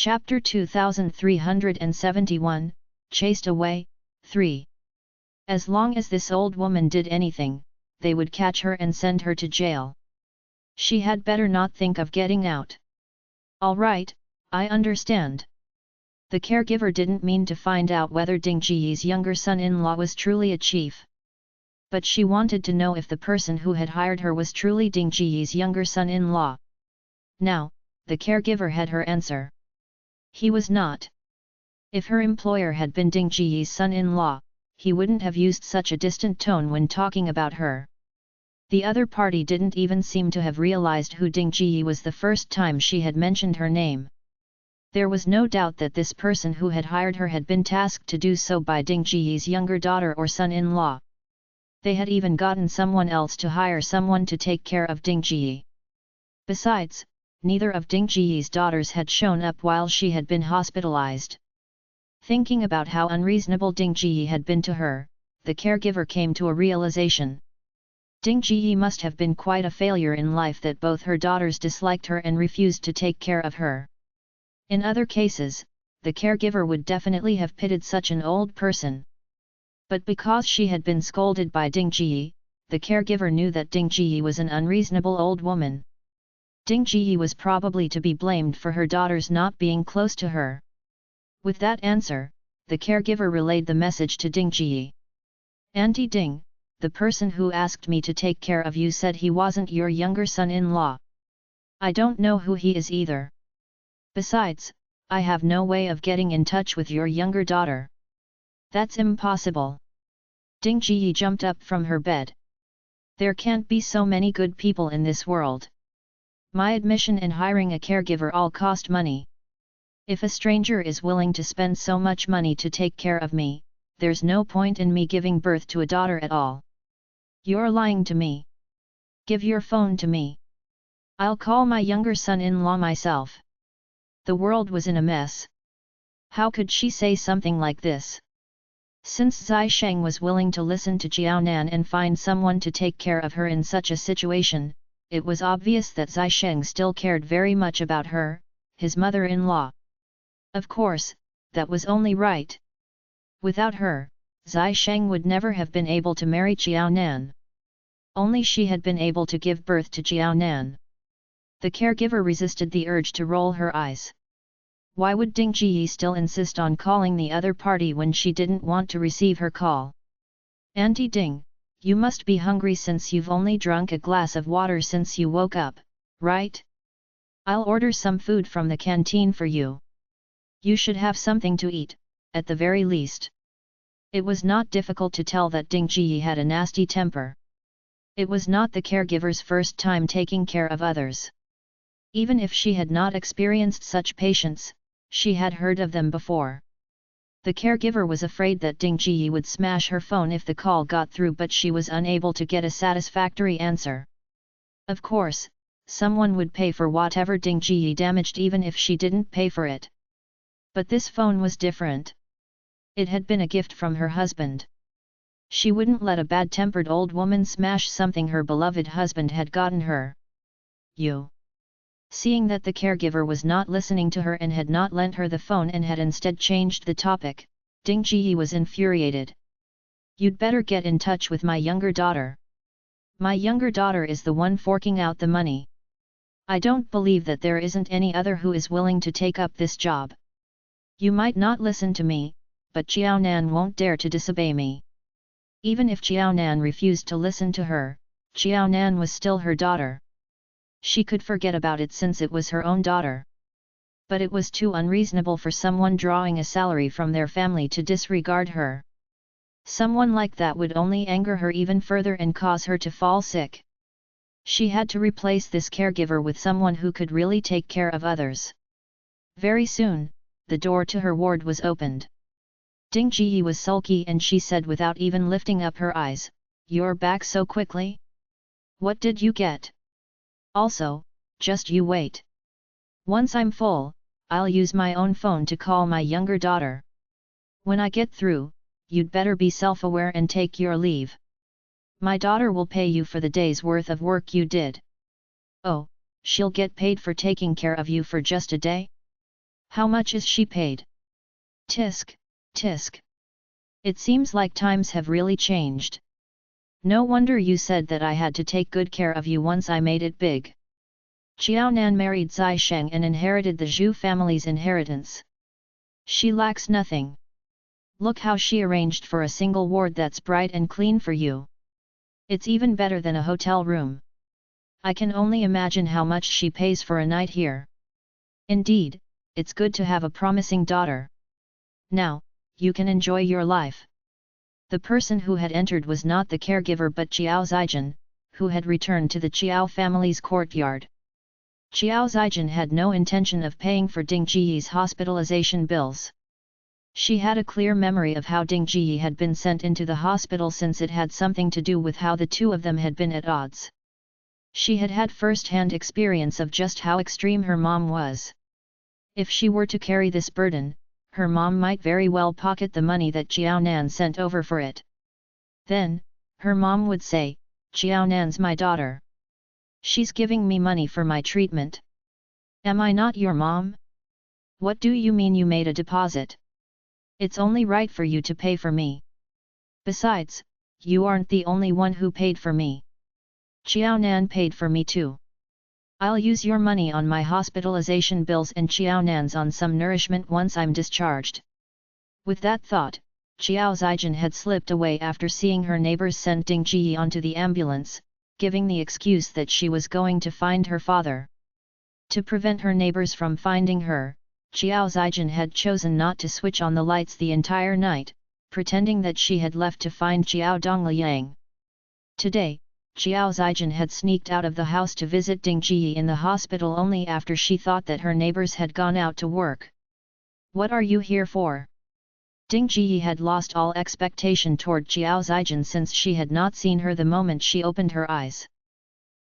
Chapter 2371, Chased Away, 3. As long as this old woman did anything, they would catch her and send her to jail. She had better not think of getting out. All right, I understand. The caregiver didn't mean to find out whether Ding Jiyi's younger son-in-law was truly a chief. But she wanted to know if the person who had hired her was truly Ding Jiyi's younger son-in-law. Now, the caregiver had her answer. He was not. If her employer had been Ding Jiyi's son-in-law, he wouldn't have used such a distant tone when talking about her. The other party didn't even seem to have realized who Ding Jiyi was the first time she had mentioned her name. There was no doubt that this person who had hired her had been tasked to do so by Ding Jiyi's younger daughter or son-in-law. They had even gotten someone else to hire someone to take care of Ding Jiyi. Besides, neither of Ding Jiyi's daughters had shown up while she had been hospitalized. Thinking about how unreasonable Ding Jiyi had been to her, the caregiver came to a realization. Ding Jiyi must have been quite a failure in life that both her daughters disliked her and refused to take care of her. In other cases, the caregiver would definitely have pitied such an old person. But because she had been scolded by Ding Jiyi, the caregiver knew that Ding Jiyi was an unreasonable old woman. Ding Jiyi was probably to be blamed for her daughters not being close to her. With that answer, the caregiver relayed the message to Ding Jiyi. Auntie Ding, the person who asked me to take care of you said he wasn't your younger son-in-law. I don't know who he is either. Besides, I have no way of getting in touch with your younger daughter. That's impossible. Ding Jiyi jumped up from her bed. There can't be so many good people in this world. My admission and hiring a caregiver all cost money. If a stranger is willing to spend so much money to take care of me, there's no point in me giving birth to a daughter at all. You're lying to me. Give your phone to me. I'll call my younger son-in-law myself. The world was in a mess. How could she say something like this? Since Zai Sheng was willing to listen to Jiaonan and find someone to take care of her in such a situation, it was obvious that Zai Sheng still cared very much about her, his mother-in-law. Of course, that was only right. Without her, Zai Sheng would never have been able to marry Jiaonan. Only she had been able to give birth to Jiaonan. The caregiver resisted the urge to roll her eyes. Why would Ding Jiyi still insist on calling the other party when she didn't want to receive her call? Auntie Ding, you must be hungry since you've only drunk a glass of water since you woke up, right? I'll order some food from the canteen for you. You should have something to eat, at the very least. It was not difficult to tell that Ding Jiyi had a nasty temper. It was not the caregiver's first time taking care of others. Even if she had not experienced such patience, she had heard of them before. The caregiver was afraid that Ding Jiyi would smash her phone if the call got through, but she was unable to get a satisfactory answer. Of course, someone would pay for whatever Ding Jiyi damaged even if she didn't pay for it. But this phone was different. It had been a gift from her husband. She wouldn't let a bad-tempered old woman smash something her beloved husband had gotten her. You. Seeing that the caregiver was not listening to her and had not lent her the phone and had instead changed the topic, Ding Jiyi was infuriated. You'd better get in touch with my younger daughter. My younger daughter is the one forking out the money. I don't believe that there isn't any other who is willing to take up this job. You might not listen to me, but Jiaonan won't dare to disobey me. Even if Jiaonan refused to listen to her, Jiaonan was still her daughter. She could forget about it since it was her own daughter. But it was too unreasonable for someone drawing a salary from their family to disregard her. Someone like that would only anger her even further and cause her to fall sick. She had to replace this caregiver with someone who could really take care of others. Very soon, the door to her ward was opened. Ding Jiyi was sulky and she said without even lifting up her eyes, "You're back so quickly? What did you get? Also, just you wait. Once I'm full, I'll use my own phone to call my younger daughter. When I get through, you'd better be self-aware and take your leave. My daughter will pay you for the day's worth of work you did." "Oh, she'll get paid for taking care of you for just a day? How much is she paid? Tisk, tisk. It seems like times have really changed. No wonder you said that I had to take good care of you once I made it big. Qiaonan married Zai Sheng and inherited the Zhu family's inheritance. She lacks nothing. Look how she arranged for a single ward that's bright and clean for you. It's even better than a hotel room. I can only imagine how much she pays for a night here. Indeed, it's good to have a promising daughter. Now, you can enjoy your life. The person who had entered was not the caregiver but Qiao Zijin, who had returned to the Qiao family's courtyard. Qiao Zijin had no intention of paying for Ding Jiyi's hospitalization bills. She had a clear memory of how Ding Jiyi had been sent into the hospital since it had something to do with how the two of them had been at odds. She had had first-hand experience of just how extreme her mom was. If she were to carry this burden, her mom might very well pocket the money that Qiaonan sent over for it. Then, her mom would say, "Qiaonan's my daughter. She's giving me money for my treatment. Am I not your mom? What do you mean you made a deposit? It's only right for you to pay for me. Besides, you aren't the only one who paid for me. Qiaonan paid for me too. I'll use your money on my hospitalization bills and Qiaonan's on some nourishment once I'm discharged." With that thought, Qiao Zijin had slipped away after seeing her neighbors send Ding Jiyi onto the ambulance, giving the excuse that she was going to find her father. To prevent her neighbors from finding her, Qiao Zijin had chosen not to switch on the lights the entire night, pretending that she had left to find Qiao Dongliang. Today, Qiao Zijin had sneaked out of the house to visit Ding Jiyi in the hospital only after she thought that her neighbors had gone out to work. "What are you here for?" Ding Jiyi had lost all expectation toward Qiao Zijin since she had not seen her the moment she opened her eyes.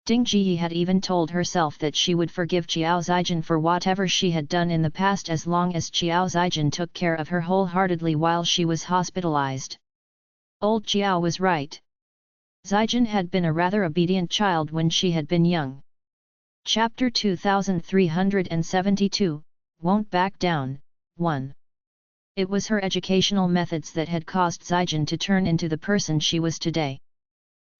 Ding Jiyi had even told herself that she would forgive Qiao Zijin for whatever she had done in the past as long as Qiao Zijin took care of her wholeheartedly while she was hospitalized. Old Qiao was right. Zijin had been a rather obedient child when she had been young. Chapter 2372, Won't Back Down, 1. It was her educational methods that had caused Zijin to turn into the person she was today.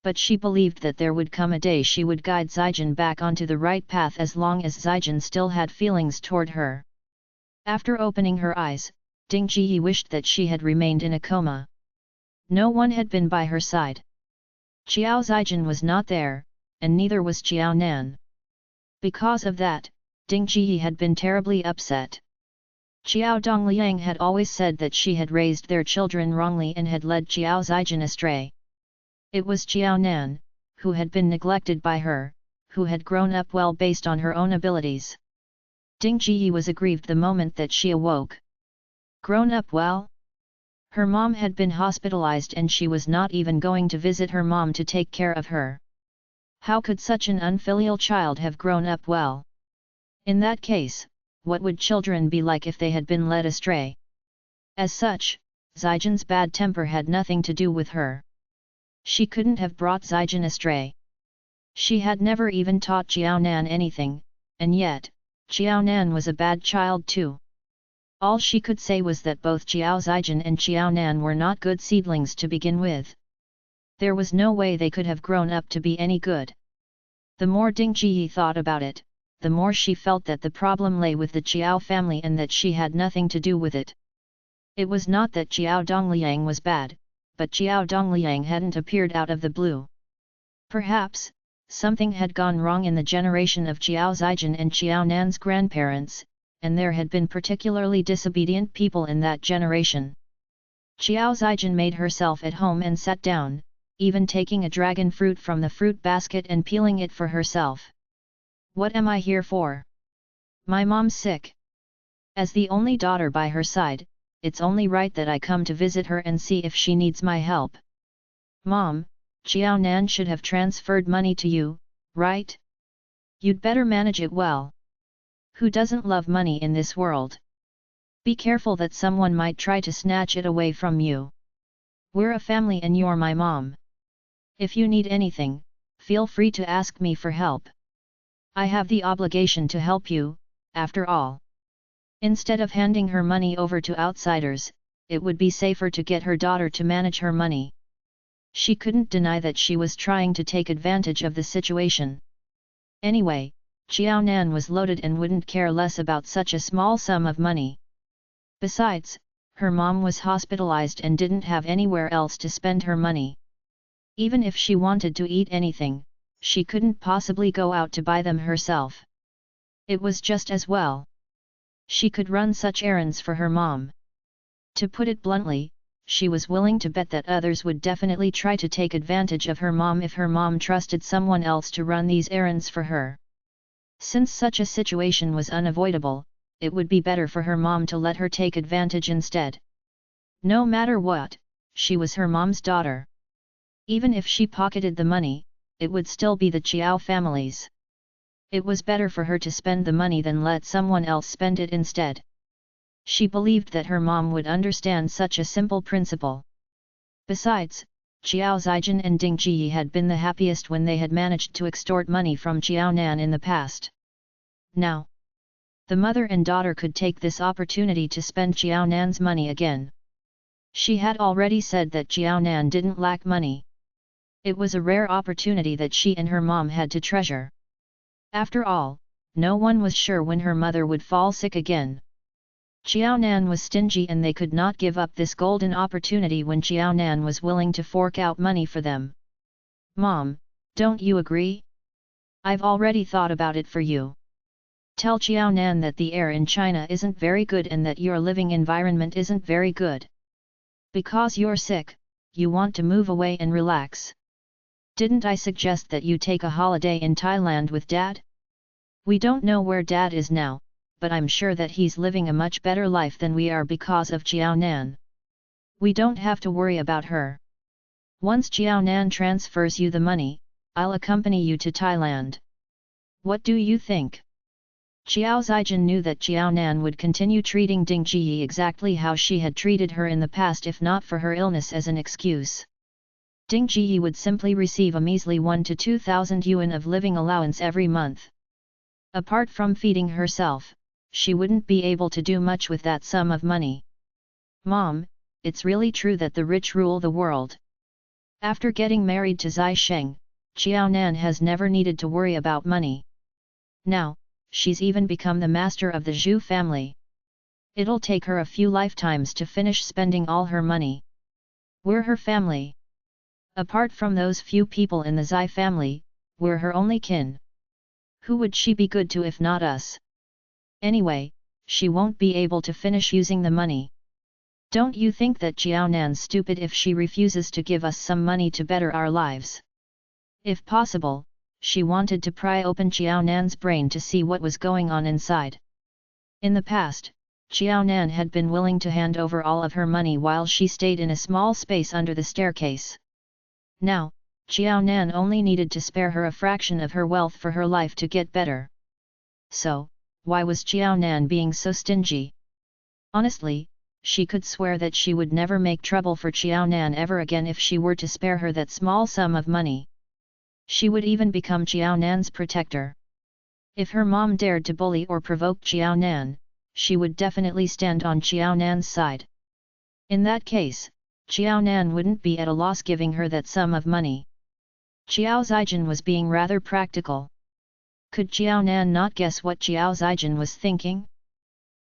But she believed that there would come a day she would guide Zijin back onto the right path as long as Zijin still had feelings toward her. After opening her eyes, Ding Jiyi wished that she had remained in a coma. No one had been by her side. Qiao Zijin was not there, and neither was Qiaonan. Because of that, Ding Jiyi had been terribly upset. Qiao Dongliang had always said that she had raised their children wrongly and had led Qiao Zijin astray. It was Qiaonan, who had been neglected by her, who had grown up well based on her own abilities. Ding Jiyi was aggrieved the moment that she awoke. Grown up well? Her mom had been hospitalized and she was not even going to visit her mom to take care of her. How could such an unfilial child have grown up well? In that case, what would children be like if they had been led astray? As such, Zijin's bad temper had nothing to do with her. She couldn't have brought Zijin astray. She had never even taught Qiaonan anything, and yet, Qiaonan was a bad child too. All she could say was that both Qiao Zijin and Qiaonan were not good seedlings to begin with. There was no way they could have grown up to be any good. The more Ding Jiyi thought about it, the more she felt that the problem lay with the Qiao family and that she had nothing to do with it. It was not that Qiao Dongliang was bad, but Qiao Dongliang hadn't appeared out of the blue. Perhaps, something had gone wrong in the generation of Qiao Zijin and Qiaonan's grandparents, and there had been particularly disobedient people in that generation. Qiao Zijin made herself at home and sat down, even taking a dragon fruit from the fruit basket and peeling it for herself. What am I here for? My mom's sick. As the only daughter by her side, it's only right that I come to visit her and see if she needs my help. Mom, Qiaonan should have transferred money to you, right? You'd better manage it well. Who doesn't love money in this world? Be careful that someone might try to snatch it away from you. We're a family and you're my mom. If you need anything, feel free to ask me for help. I have the obligation to help you, after all. Instead of handing her money over to outsiders, it would be safer to get her daughter to manage her money. She couldn't deny that she was trying to take advantage of the situation. Anyway, Xiao Nan was loaded and wouldn't care less about such a small sum of money. Besides, her mom was hospitalized and didn't have anywhere else to spend her money. Even if she wanted to eat anything, she couldn't possibly go out to buy them herself. It was just as well she could run such errands for her mom. To put it bluntly, she was willing to bet that others would definitely try to take advantage of her mom if her mom trusted someone else to run these errands for her. Since such a situation was unavoidable, it would be better for her mom to let her take advantage instead. No matter what, she was her mom's daughter. Even if she pocketed the money, it would still be the Chiao family's. It was better for her to spend the money than let someone else spend it instead. She believed that her mom would understand such a simple principle. Besides, Xiao Zijin and Ding Ji had been the happiest when they had managed to extort money from Xiao Nan in the past. Now, the mother and daughter could take this opportunity to spend Xiao Nan's money again. She had already said that Xiao Nan didn't lack money. It was a rare opportunity that she and her mom had to treasure. After all, no one was sure when her mother would fall sick again. Xiao Nan was stingy and they could not give up this golden opportunity when Xiao Nan was willing to fork out money for them. Mom, don't you agree? I've already thought about it for you. Tell Xiao Nan that the air in China isn't very good and that your living environment isn't very good. Because you're sick, you want to move away and relax. Didn't I suggest that you take a holiday in Thailand with Dad? We don't know where Dad is now, but I'm sure that he's living a much better life than we are because of Xiao Nan. We don't have to worry about her. Once Xiao Nan transfers you the money, I'll accompany you to Thailand. What do you think? Xiao Zijin knew that Xiao Nan would continue treating Ding Ji exactly how she had treated her in the past if not for her illness as an excuse. Ding Ji would simply receive a measly 1,000 to 2,000 yuan of living allowance every month. Apart from feeding herself, she wouldn't be able to do much with that sum of money. Mom, it's really true that the rich rule the world. After getting married to Zai Sheng, Xiao Nan has never needed to worry about money. Now, she's even become the master of the Zhu family. It'll take her a few lifetimes to finish spending all her money. We're her family. Apart from those few people in the Zai family, we're her only kin. Who would she be good to if not us? Anyway, she won't be able to finish using the money. Don't you think that Xiao Nan's stupid if she refuses to give us some money to better our lives? If possible, she wanted to pry open Xiao Nan's brain to see what was going on inside. In the past, Xiao Nan had been willing to hand over all of her money while she stayed in a small space under the staircase. Now, Xiao Nan only needed to spare her a fraction of her wealth for her life to get better. So, why was Xiao Nan being so stingy? Honestly, she could swear that she would never make trouble for Xiao Nan ever again if she were to spare her that small sum of money. She would even become Xiao Nan's protector. If her mom dared to bully or provoke Xiao Nan, she would definitely stand on Xiao Nan's side. In that case, Xiao Nan wouldn't be at a loss giving her that sum of money. Xiao Zijin was being rather practical. Could Xiao Nan not guess what Xiao Zijin was thinking?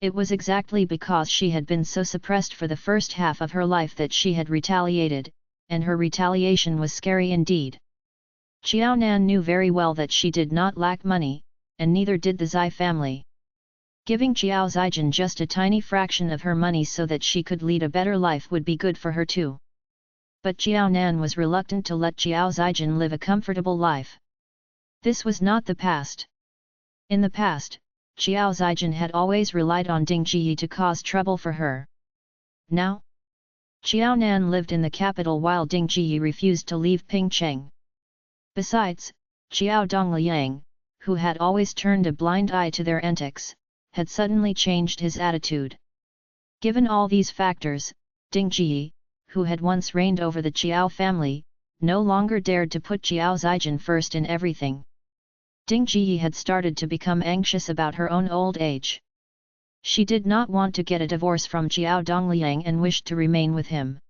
It was exactly because she had been so suppressed for the first half of her life that she had retaliated, and her retaliation was scary indeed. Xiao Nan knew very well that she did not lack money, and neither did the Zai family. Giving Xiao Zijin just a tiny fraction of her money so that she could lead a better life would be good for her too. But Xiao Nan was reluctant to let Xiao Zijin live a comfortable life. This was not the past. In the past, Xiao Zijin had always relied on Ding Ji to cause trouble for her. Now, Xiao Nan lived in the capital while Ding Ji refused to leave Pingcheng. Besides, Xiao Dongliang, who had always turned a blind eye to their antics, had suddenly changed his attitude. Given all these factors, Ding Ji, who had once reigned over the Qiao family, no longer dared to put Xiao Zijin first in everything. Ding Ji had started to become anxious about her own old age. She did not want to get a divorce from Jiao Dongliang and wished to remain with him.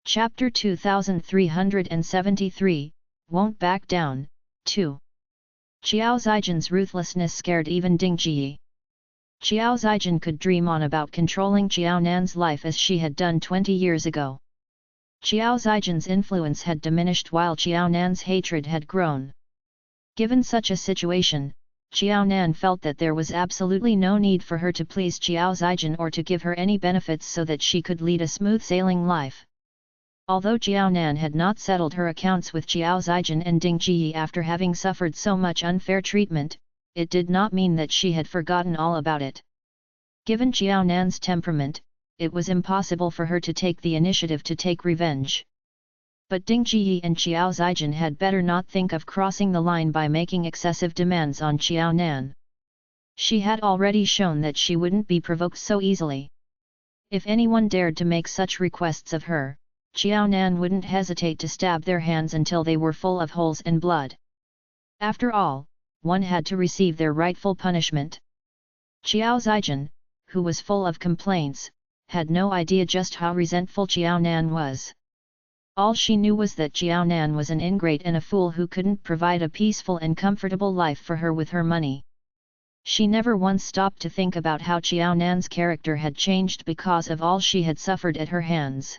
Chapter 2373, Won't Back Down, 2. Qiao Zijin's ruthlessness scared even Ding Ji. Qiao Zijin could dream on about controlling Jiao Nan's life as she had done 20 years ago. Qiao Zijin's influence had diminished while Jiao Nan's hatred had grown. Given such a situation, Jiao Nan felt that there was absolutely no need for her to please Qiao Zijin or to give her any benefits so that she could lead a smooth-sailing life. Although Jiao Nan had not settled her accounts with Qiao Zijin and Ding Ji after having suffered so much unfair treatment, it did not mean that she had forgotten all about it. Given Jiao Nan's temperament, it was impossible for her to take the initiative to take revenge. But Ding Ji and Qiao Zijin had better not think of crossing the line by making excessive demands on Jiao Nan. She had already shown that she wouldn't be provoked so easily. If anyone dared to make such requests of her, Jiao Nan wouldn't hesitate to stab their hands until they were full of holes and blood. After all, one had to receive their rightful punishment. Qiao Zijin, who was full of complaints, had no idea just how resentful Jiao Nan was. All she knew was that Jiao Nan was an ingrate and a fool who couldn't provide a peaceful and comfortable life for her with her money. She never once stopped to think about how Jiao Nan's character had changed because of all she had suffered at her hands.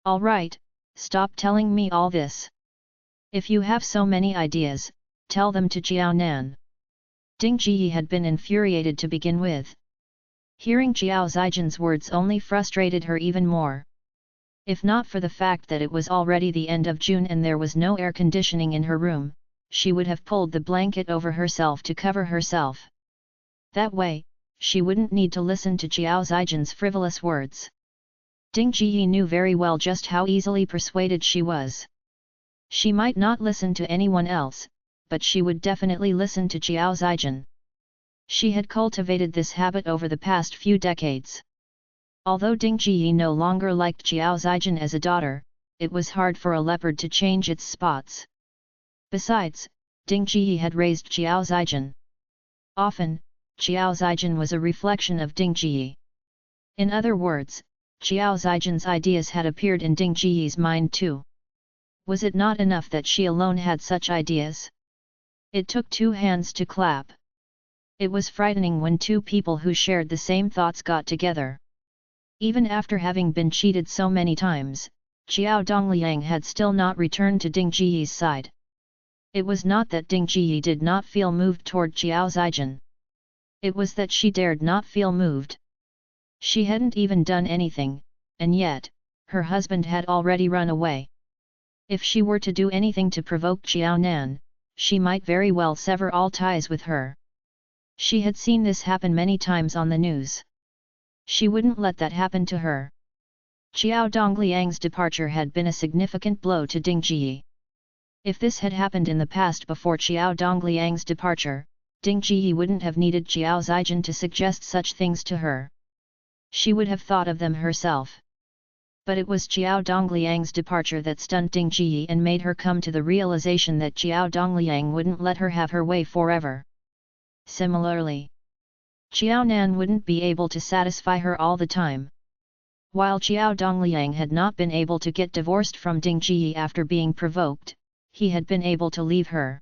All right, stop telling me all this. If you have so many ideas, tell them to Jiao Nan. Ding Ji had been infuriated to begin with. Hearing Qiao Zijin's words only frustrated her even more. If not for the fact that it was already the end of June and there was no air conditioning in her room, she would have pulled the blanket over herself to cover herself. That way, she wouldn't need to listen to Qiao Zijin's frivolous words. Ding Ji knew very well just how easily persuaded she was. She might not listen to anyone else, but she would definitely listen to Qiao Zijin. She had cultivated this habit over the past few decades. Although Ding Ji no longer liked Qiao Zijin as a daughter, it was hard for a leopard to change its spots. Besides, Ding Ji had raised Qiao Zijin. Often, Qiao Zijin was a reflection of Ding Ji. In other words, Qiao Zijin's ideas had appeared in Ding Ji's mind too. Was it not enough that she alone had such ideas? It took two hands to clap. It was frightening when two people who shared the same thoughts got together. Even after having been cheated so many times, Jiao Dongliang had still not returned to Ding Ji's side. It was not that Ding Ji did not feel moved toward Qiao Zijin. It was that she dared not feel moved. She hadn't even done anything, and yet, her husband had already run away. If she were to do anything to provoke Jiao Nan, she might very well sever all ties with her. She had seen this happen many times on the news. She wouldn't let that happen to her. Qiao Dongliang's departure had been a significant blow to Ding Ji. If this had happened in the past before Qiao Dongliang's departure, Ding Ji wouldn't have needed Qiao Zijin to suggest such things to her. She would have thought of them herself. But it was Qiao Dongliang's departure that stunned Ding Ji and made her come to the realization that Qiao Dongliang wouldn't let her have her way forever. Similarly, Qiao Nan wouldn't be able to satisfy her all the time. While Qiao Dongliang had not been able to get divorced from Ding Ji after being provoked, he had been able to leave her.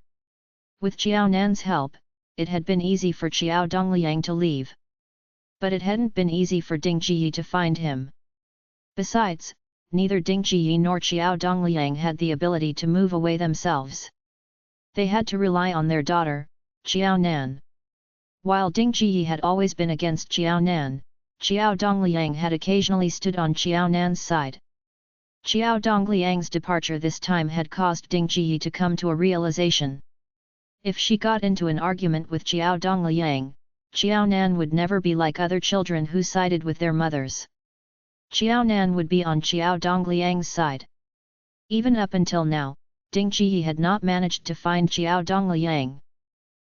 With Qiao Nan's help, it had been easy for Qiao Dongliang to leave. But it hadn't been easy for Ding Ji to find him. Besides, neither Ding Ji nor Qiao Dongliang had the ability to move away themselves. They had to rely on their daughter, Qiao Nan. While Ding Ji had always been against Qiao Nan, Qiao Dongliang had occasionally stood on Qiao Nan's side. Qiao Dongliang's departure this time had caused Ding Ji to come to a realization. If she got into an argument with Qiao Dongliang, Qiao Nan would never be like other children who sided with their mothers. Qiao Nan would be on Qiao Dongliang's side. Even up until now, Ding Ji had not managed to find Qiao Dongliang.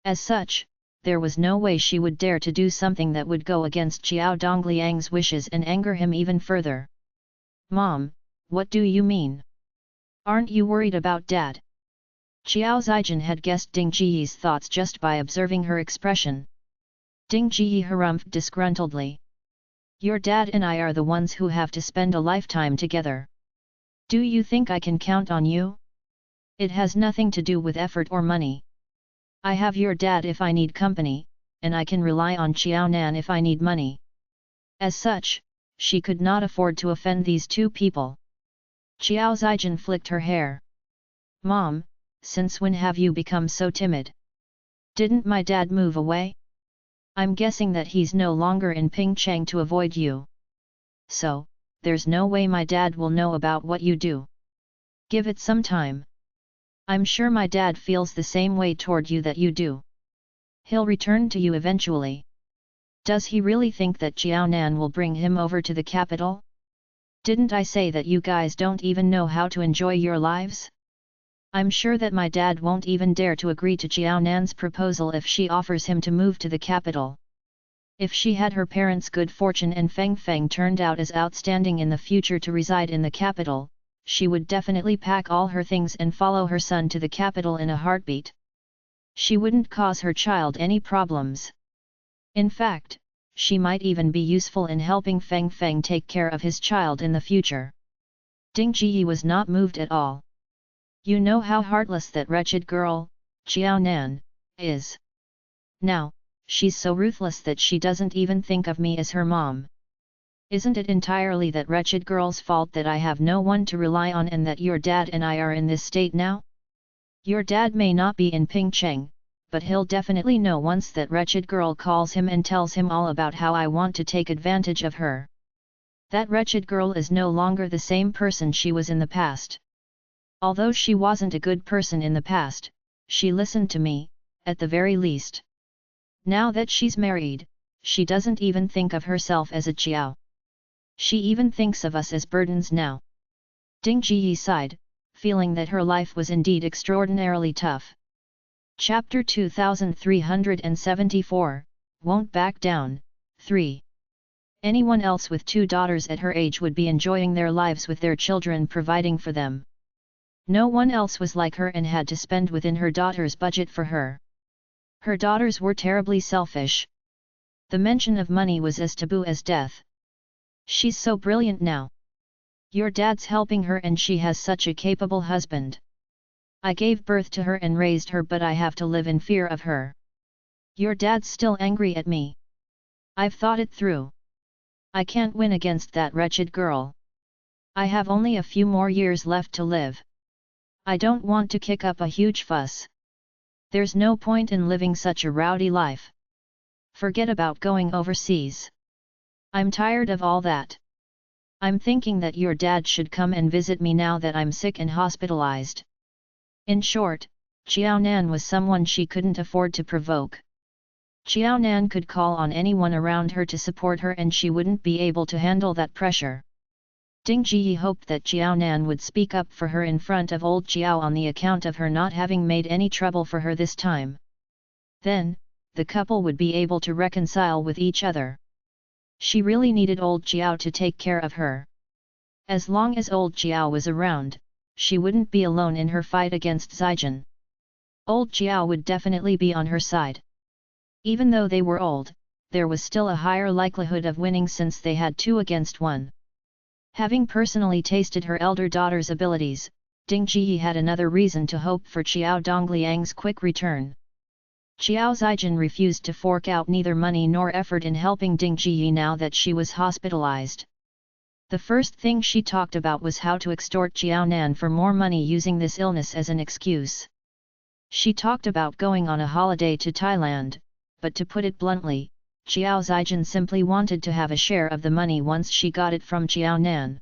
As such, there was no way she would dare to do something that would go against Qiao Dongliang's wishes and anger him even further. "Mom, what do you mean? Aren't you worried about Dad?" Qiao Zijin had guessed Ding Ji's thoughts just by observing her expression. Ding Ji harumphed disgruntledly. Your dad and I are the ones who have to spend a lifetime together. Do you think I can count on you? It has nothing to do with effort or money. I have your dad if I need company, and I can rely on Xiao Nan if I need money. As such, she could not afford to offend these two people. Xiao Zijin flicked her hair. Mom, since when have you become so timid? Didn't my dad move away? I'm guessing that he's no longer in Pingcheng to avoid you. So, there's no way my dad will know about what you do. Give it some time. I'm sure my dad feels the same way toward you that you do. He'll return to you eventually. Does he really think that Xiao Nan will bring him over to the capital? Didn't I say that you guys don't even know how to enjoy your lives? I'm sure that my dad won't even dare to agree to Xiao Nan's proposal if she offers him to move to the capital. If she had her parents' good fortune and Feng Feng turned out as outstanding in the future to reside in the capital, she would definitely pack all her things and follow her son to the capital in a heartbeat. She wouldn't cause her child any problems. In fact, she might even be useful in helping Feng Feng take care of his child in the future. Ding Ji was not moved at all. You know how heartless that wretched girl, Xiao Nan, is. Now, she's so ruthless that she doesn't even think of me as her mom. Isn't it entirely that wretched girl's fault that I have no one to rely on and that your dad and I are in this state now? Your dad may not be in Pingcheng, but he'll definitely know once that wretched girl calls him and tells him all about how I want to take advantage of her. That wretched girl is no longer the same person she was in the past. Although she wasn't a good person in the past, she listened to me, at the very least. Now that she's married, she doesn't even think of herself as a Qiao. She even thinks of us as burdens now. Ding Ji sighed, feeling that her life was indeed extraordinarily tough. Chapter 2374, Won't Back Down, 3. Anyone else with two daughters at her age would be enjoying their lives with their children providing for them. No one else was like her and had to spend within her daughter's budget for her. Her daughters were terribly selfish. The mention of money was as taboo as death. She's so brilliant now. Your dad's helping her and she has such a capable husband. I gave birth to her and raised her, but I have to live in fear of her. Your dad's still angry at me. I've thought it through. I can't win against that wretched girl. I have only a few more years left to live. I don't want to kick up a huge fuss. There's no point in living such a rowdy life. Forget about going overseas. I'm tired of all that. I'm thinking that your dad should come and visit me now that I'm sick and hospitalized. In short, Xiao Nan was someone she couldn't afford to provoke. Xiao Nan could call on anyone around her to support her and she wouldn't be able to handle that pressure. Ding Ji hoped that Xiao Nan would speak up for her in front of old Xiao on the account of her not having made any trouble for her this time. Then, the couple would be able to reconcile with each other. She really needed old Xiao to take care of her. As long as old Xiao was around, she wouldn't be alone in her fight against Zijin. Old Xiao would definitely be on her side. Even though they were old, there was still a higher likelihood of winning since they had 2 against 1. Having personally tasted her elder daughter's abilities, Ding Ji had another reason to hope for Xiao Dongliang's quick return. Xiao Zijin refused to fork out neither money nor effort in helping Ding Ji now that she was hospitalized. The first thing she talked about was how to extort Xiao Nan for more money using this illness as an excuse. She talked about going on a holiday to Thailand, but to put it bluntly, Xiao Zijin simply wanted to have a share of the money once she got it from Xiao Nan.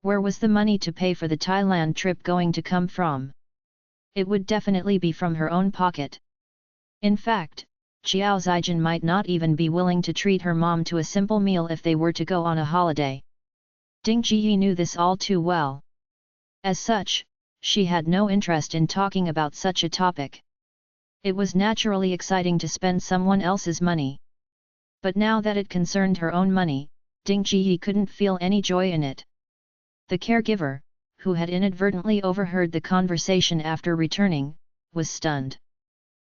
Where was the money to pay for the Thailand trip going to come from? It would definitely be from her own pocket. In fact, Xiao Zijin might not even be willing to treat her mom to a simple meal if they were to go on a holiday. Ding Ji knew this all too well. As such, she had no interest in talking about such a topic. It was naturally exciting to spend someone else's money. But now that it concerned her own money, Ding Ji couldn't feel any joy in it. The caregiver, who had inadvertently overheard the conversation after returning, was stunned.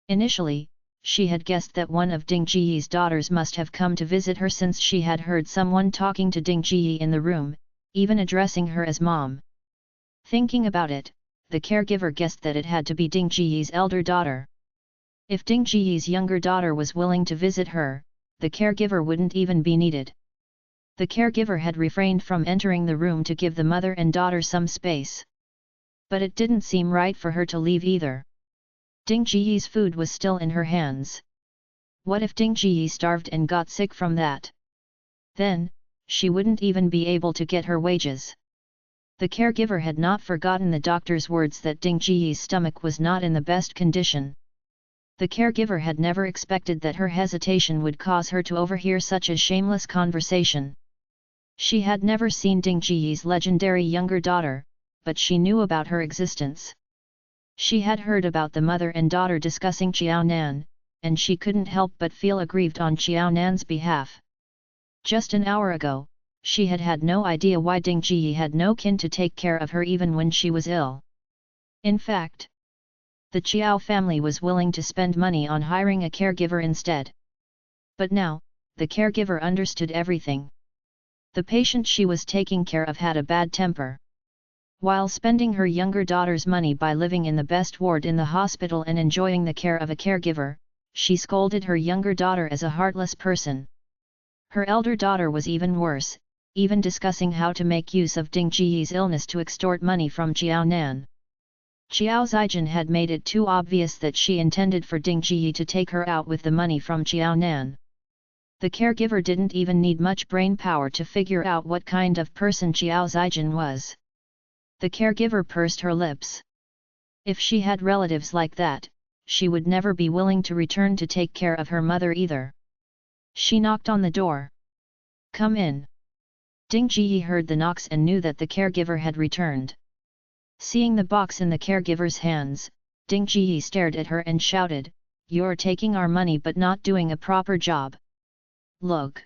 Initially, she had guessed that one of Ding Jiyi's daughters must have come to visit her since she had heard someone talking to Ding Jiyi in the room, even addressing her as mom. Thinking about it, the caregiver guessed that it had to be Ding Jiyi's elder daughter. If Ding Jiyi's younger daughter was willing to visit her, the caregiver wouldn't even be needed. The caregiver had refrained from entering the room to give the mother and daughter some space. But it didn't seem right for her to leave either. Ding Jiyi's food was still in her hands. What if Ding Jiyi starved and got sick from that? Then, she wouldn't even be able to get her wages. The caregiver had not forgotten the doctor's words that Ding Jiyi's stomach was not in the best condition. The caregiver had never expected that her hesitation would cause her to overhear such a shameless conversation. She had never seen Ding Jiyi's legendary younger daughter, but she knew about her existence. She had heard about the mother and daughter discussing Qiao Nan, and she couldn't help but feel aggrieved on Qiao Nan's behalf. Just an hour ago, she had had no idea why Ding Jiyi had no kin to take care of her even when she was ill. In fact, the Qiao family was willing to spend money on hiring a caregiver instead. But now, the caregiver understood everything. The patient she was taking care of had a bad temper. While spending her younger daughter's money by living in the best ward in the hospital and enjoying the care of a caregiver, she scolded her younger daughter as a heartless person. Her elder daughter was even worse, even discussing how to make use of Ding Jiyi's illness to extort money from Qiao Nan. Qiao Zijin had made it too obvious that she intended for Ding Jiyi to take her out with the money from Qiao Nan. The caregiver didn't even need much brain power to figure out what kind of person Qiao Zijin was. The caregiver pursed her lips. If she had relatives like that, she would never be willing to return to take care of her mother either. She knocked on the door. "Come in." Ding Jiyi heard the knocks and knew that the caregiver had returned. Seeing the box in the caregiver's hands, Ding Jiyi stared at her and shouted, "You're taking our money but not doing a proper job. Look!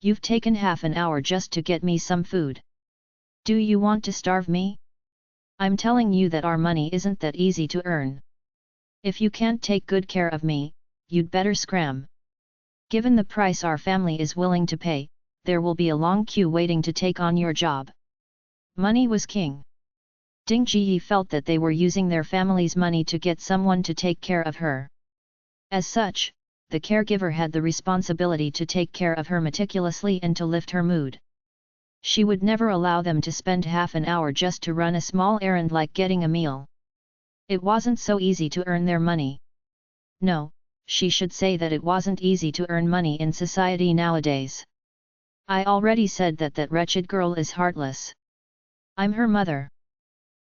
You've taken half an hour just to get me some food. Do you want to starve me? I'm telling you that our money isn't that easy to earn. If you can't take good care of me, you'd better scram. Given the price our family is willing to pay, there will be a long queue waiting to take on your job." Money was king. Ding Jiyi felt that they were using their family's money to get someone to take care of her. As such, the caregiver had the responsibility to take care of her meticulously and to lift her mood. She would never allow them to spend half an hour just to run a small errand like getting a meal. It wasn't so easy to earn their money. No, she should say that it wasn't easy to earn money in society nowadays. I already said that that wretched girl is heartless. I'm her mother.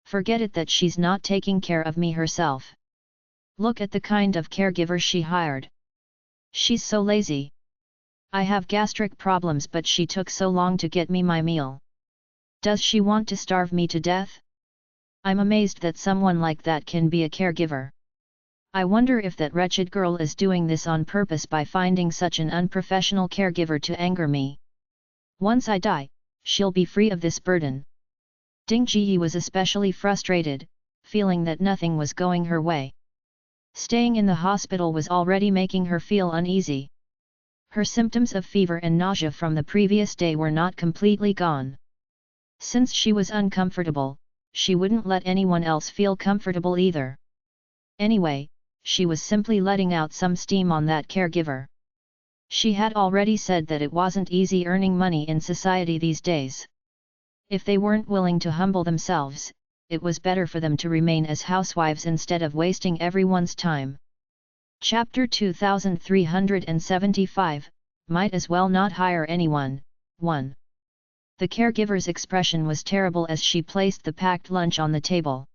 Forget it that she's not taking care of me herself. Look at the kind of caregiver she hired. She's so lazy. I have gastric problems but she took so long to get me my meal. Does she want to starve me to death? I'm amazed that someone like that can be a caregiver. I wonder if that wretched girl is doing this on purpose by finding such an unprofessional caregiver to anger me. Once I die, she'll be free of this burden." Ding Jiyi was especially frustrated, feeling that nothing was going her way. Staying in the hospital was already making her feel uneasy. Her symptoms of fever and nausea from the previous day were not completely gone. Since she was uncomfortable, she wouldn't let anyone else feel comfortable either. Anyway, she was simply letting out some steam on that caregiver. She had already said that it wasn't easy earning money in society these days. If they weren't willing to humble themselves, it was better for them to remain as housewives instead of wasting everyone's time. Chapter 2375, Might as well not hire anyone, 1. The caregiver's expression was terrible as she placed the packed lunch on the table.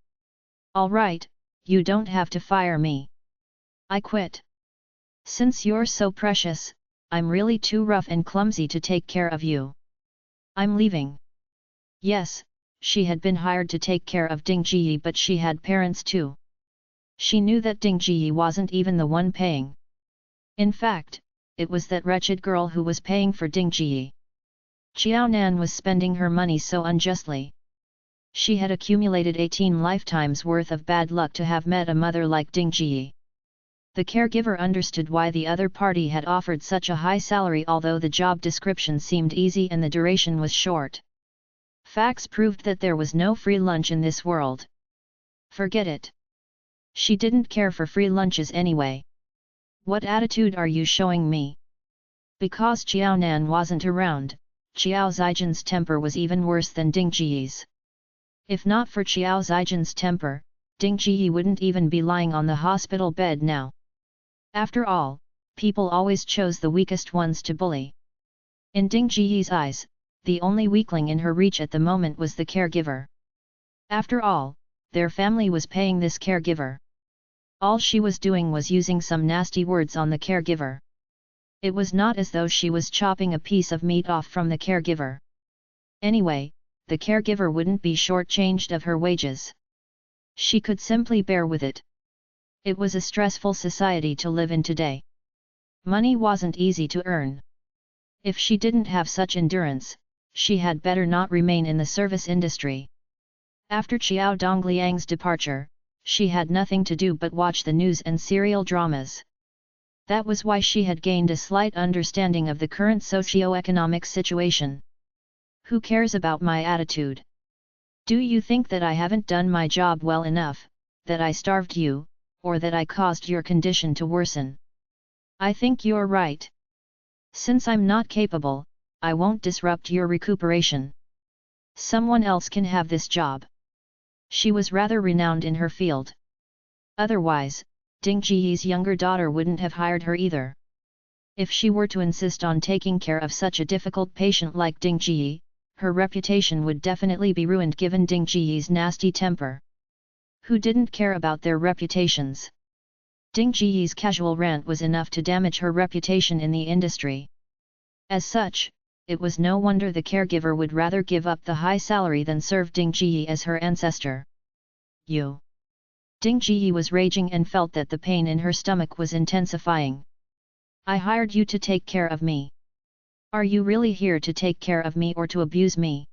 "All right, you don't have to fire me. I quit. Since you're so precious, I'm really too rough and clumsy to take care of you. I'm leaving." Yes, she had been hired to take care of Ding Jiyi but she had parents too. She knew that Ding Jiyi wasn't even the one paying. In fact, it was that wretched girl who was paying for Ding Jiyi. Qiao Nan was spending her money so unjustly. She had accumulated 18 lifetimes worth of bad luck to have met a mother like Ding Jiyi. The caregiver understood why the other party had offered such a high salary, although the job description seemed easy and the duration was short. Facts proved that there was no free lunch in this world. Forget it. She didn't care for free lunches anyway. What attitude are you showing me? Because Xiao Nan wasn't around, Xiao Zaijian's temper was even worse than Ding Jiyi's. If not for Xiao Zaijian's temper, Ding Jiyi wouldn't even be lying on the hospital bed now. After all, people always chose the weakest ones to bully. In Ding Jiyi's eyes, the only weakling in her reach at the moment was the caregiver. After all, their family was paying this caregiver. All she was doing was using some nasty words on the caregiver. It was not as though she was chopping a piece of meat off from the caregiver. Anyway, the caregiver wouldn't be shortchanged of her wages. She could simply bear with it. It was a stressful society to live in today. Money wasn't easy to earn. If she didn't have such endurance, she had better not remain in the service industry. After Qiao Dongliang's departure, she had nothing to do but watch the news and serial dramas. That was why she had gained a slight understanding of the current socio-economic situation. Who cares about my attitude? Do you think that I haven't done my job well enough, that I starved you, or that I caused your condition to worsen? I think you're right. Since I'm not capable, I won't disrupt your recuperation. Someone else can have this job. She was rather renowned in her field. Otherwise, Ding Jiyi's younger daughter wouldn't have hired her either. If she were to insist on taking care of such a difficult patient like Ding Jiyi, her reputation would definitely be ruined given Ding Jiyi's nasty temper. Who didn't care about their reputations? Ding Jiyi's casual rant was enough to damage her reputation in the industry. As such, it was no wonder the caregiver would rather give up the high salary than serve Ding Jiyi as her ancestor. You. Ding Jiyi was raging and felt that the pain in her stomach was intensifying. I hired you to take care of me. Are you really here to take care of me or to abuse me?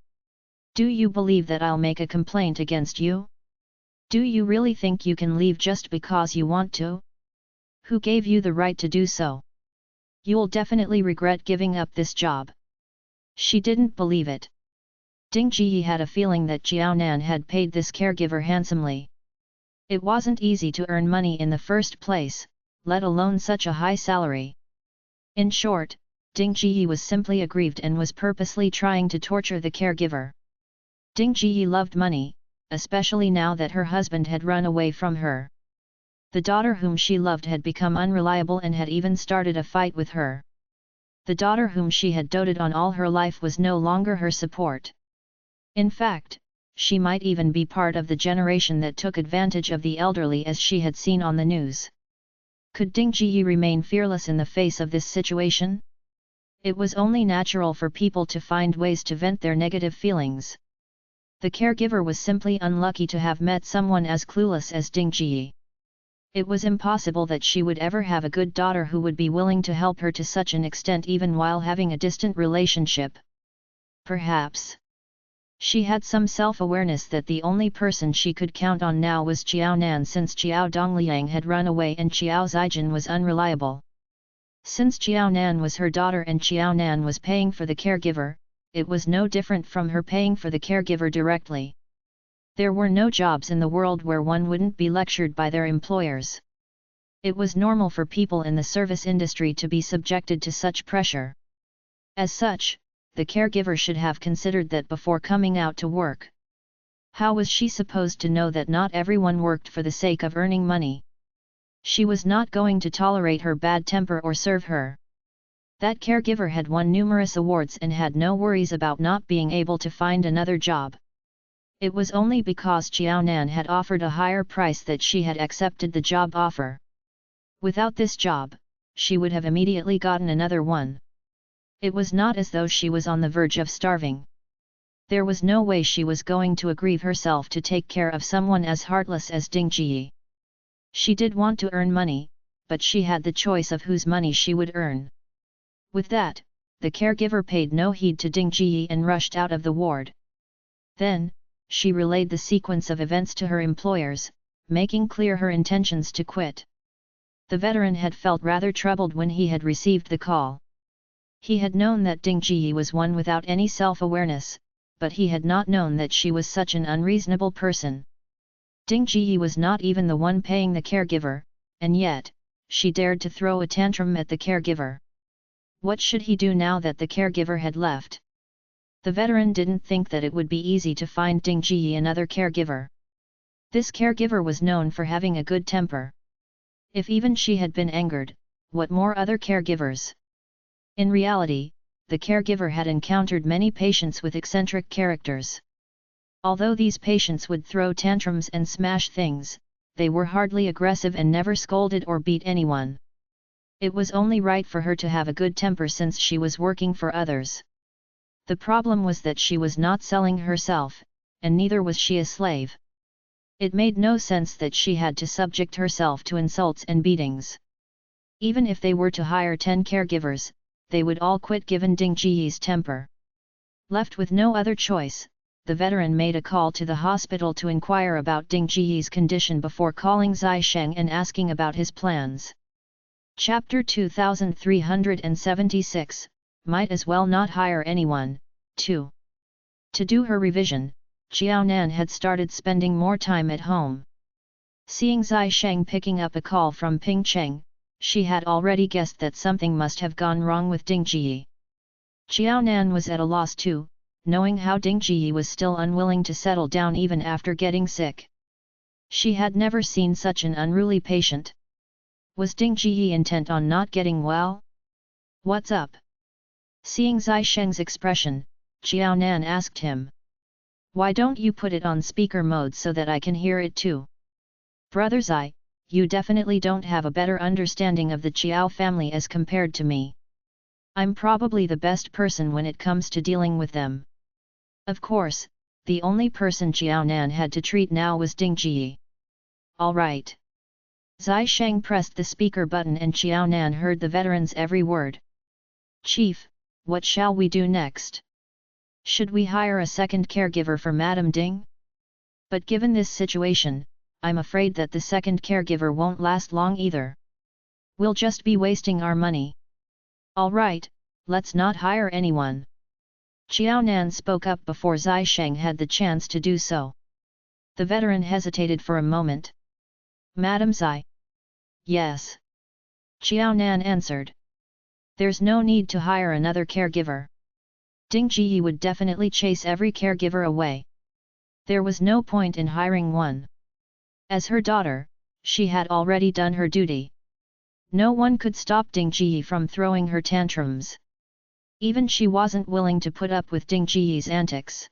Do you believe that I'll make a complaint against you? Do you really think you can leave just because you want to? Who gave you the right to do so? You'll definitely regret giving up this job. She didn't believe it. Ding Jiyi had a feeling that Xiao Nan had paid this caregiver handsomely. It wasn't easy to earn money in the first place, let alone such a high salary. In short, Ding Jiyi was simply aggrieved and was purposely trying to torture the caregiver. Ding Jiyi loved money, especially now that her husband had run away from her. The daughter whom she loved had become unreliable and had even started a fight with her. The daughter whom she had doted on all her life was no longer her support. In fact, she might even be part of the generation that took advantage of the elderly, as she had seen on the news. Could Ding Jiyi remain fearless in the face of this situation? It was only natural for people to find ways to vent their negative feelings. The caregiver was simply unlucky to have met someone as clueless as Ding Jiyi. It was impossible that she would ever have a good daughter who would be willing to help her to such an extent even while having a distant relationship. Perhaps she had some self-awareness that the only person she could count on now was Xiao Nan, since Xiao Dongliang had run away and Xiao Zaijian was unreliable. Since Xiao Nan was her daughter and Xiao Nan was paying for the caregiver, it was no different from her paying for the caregiver directly. There were no jobs in the world where one wouldn't be lectured by their employers. It was normal for people in the service industry to be subjected to such pressure. As such, the caregiver should have considered that before coming out to work. How was she supposed to know that not everyone worked for the sake of earning money? She was not going to tolerate her bad temper or serve her. That caregiver had won numerous awards and had no worries about not being able to find another job. It was only because Xiao Nan had offered a higher price that she had accepted the job offer. Without this job, she would have immediately gotten another one. It was not as though she was on the verge of starving. There was no way she was going to aggrieve herself to take care of someone as heartless as Ding Jiyi. She did want to earn money, but she had the choice of whose money she would earn. With that, the caregiver paid no heed to Ding Jiyi and rushed out of the ward. Then, she relayed the sequence of events to her employers, making clear her intentions to quit. The veteran had felt rather troubled when he had received the call. He had known that Ding Ji was one without any self-awareness, but he had not known that she was such an unreasonable person. Ding Ji was not even the one paying the caregiver, and yet, she dared to throw a tantrum at the caregiver. What should he do now that the caregiver had left? The veteran didn't think that it would be easy to find Ding Ji another caregiver. This caregiver was known for having a good temper. If even she had been angered, what more other caregivers? In reality, the caregiver had encountered many patients with eccentric characters. Although these patients would throw tantrums and smash things, they were hardly aggressive and never scolded or beat anyone. It was only right for her to have a good temper since she was working for others. The problem was that she was not selling herself, and neither was she a slave. It made no sense that she had to subject herself to insults and beatings. Even if they were to hire 10 caregivers, they would all quit given Ding Ji's temper. Left with no other choice, the veteran made a call to the hospital to inquire about Ding Ji's condition before calling Zai Sheng and asking about his plans. Chapter 2376, Might as well not hire anyone, 2. To do her revision, Xiaonan had started spending more time at home. Seeing Zai Sheng picking up a call from Ping Cheng, she had already guessed that something must have gone wrong with Ding Ji. Xiaonan was at a loss too, knowing how Ding Ji was still unwilling to settle down even after getting sick. She had never seen such an unruly patient. Was Ding Ji intent on not getting well? What's up? Seeing Zai Sheng's expression, Xiaonan asked him. Why don't you put it on speaker mode so that I can hear it too? Brother Zai, you definitely don't have a better understanding of the Qiao family as compared to me. I'm probably the best person when it comes to dealing with them. Of course, the only person Xiaonan had to treat now was Ding Ji. All right. Zai Sheng pressed the speaker button and Xiaonan heard the veteran's every word. Chief, what shall we do next? Should we hire a second caregiver for Madame Ding? But given this situation, I'm afraid that the second caregiver won't last long either. We'll just be wasting our money. All right, let's not hire anyone. Xiaonan spoke up before Zai Sheng had the chance to do so. The veteran hesitated for a moment. Madam Zai? Yes. Xiaonan answered. There's no need to hire another caregiver. Ding Ji would definitely chase every caregiver away. There was no point in hiring one. As her daughter, she had already done her duty. No one could stop Ding Ji from throwing her tantrums. Even she wasn't willing to put up with Ding Ji's antics.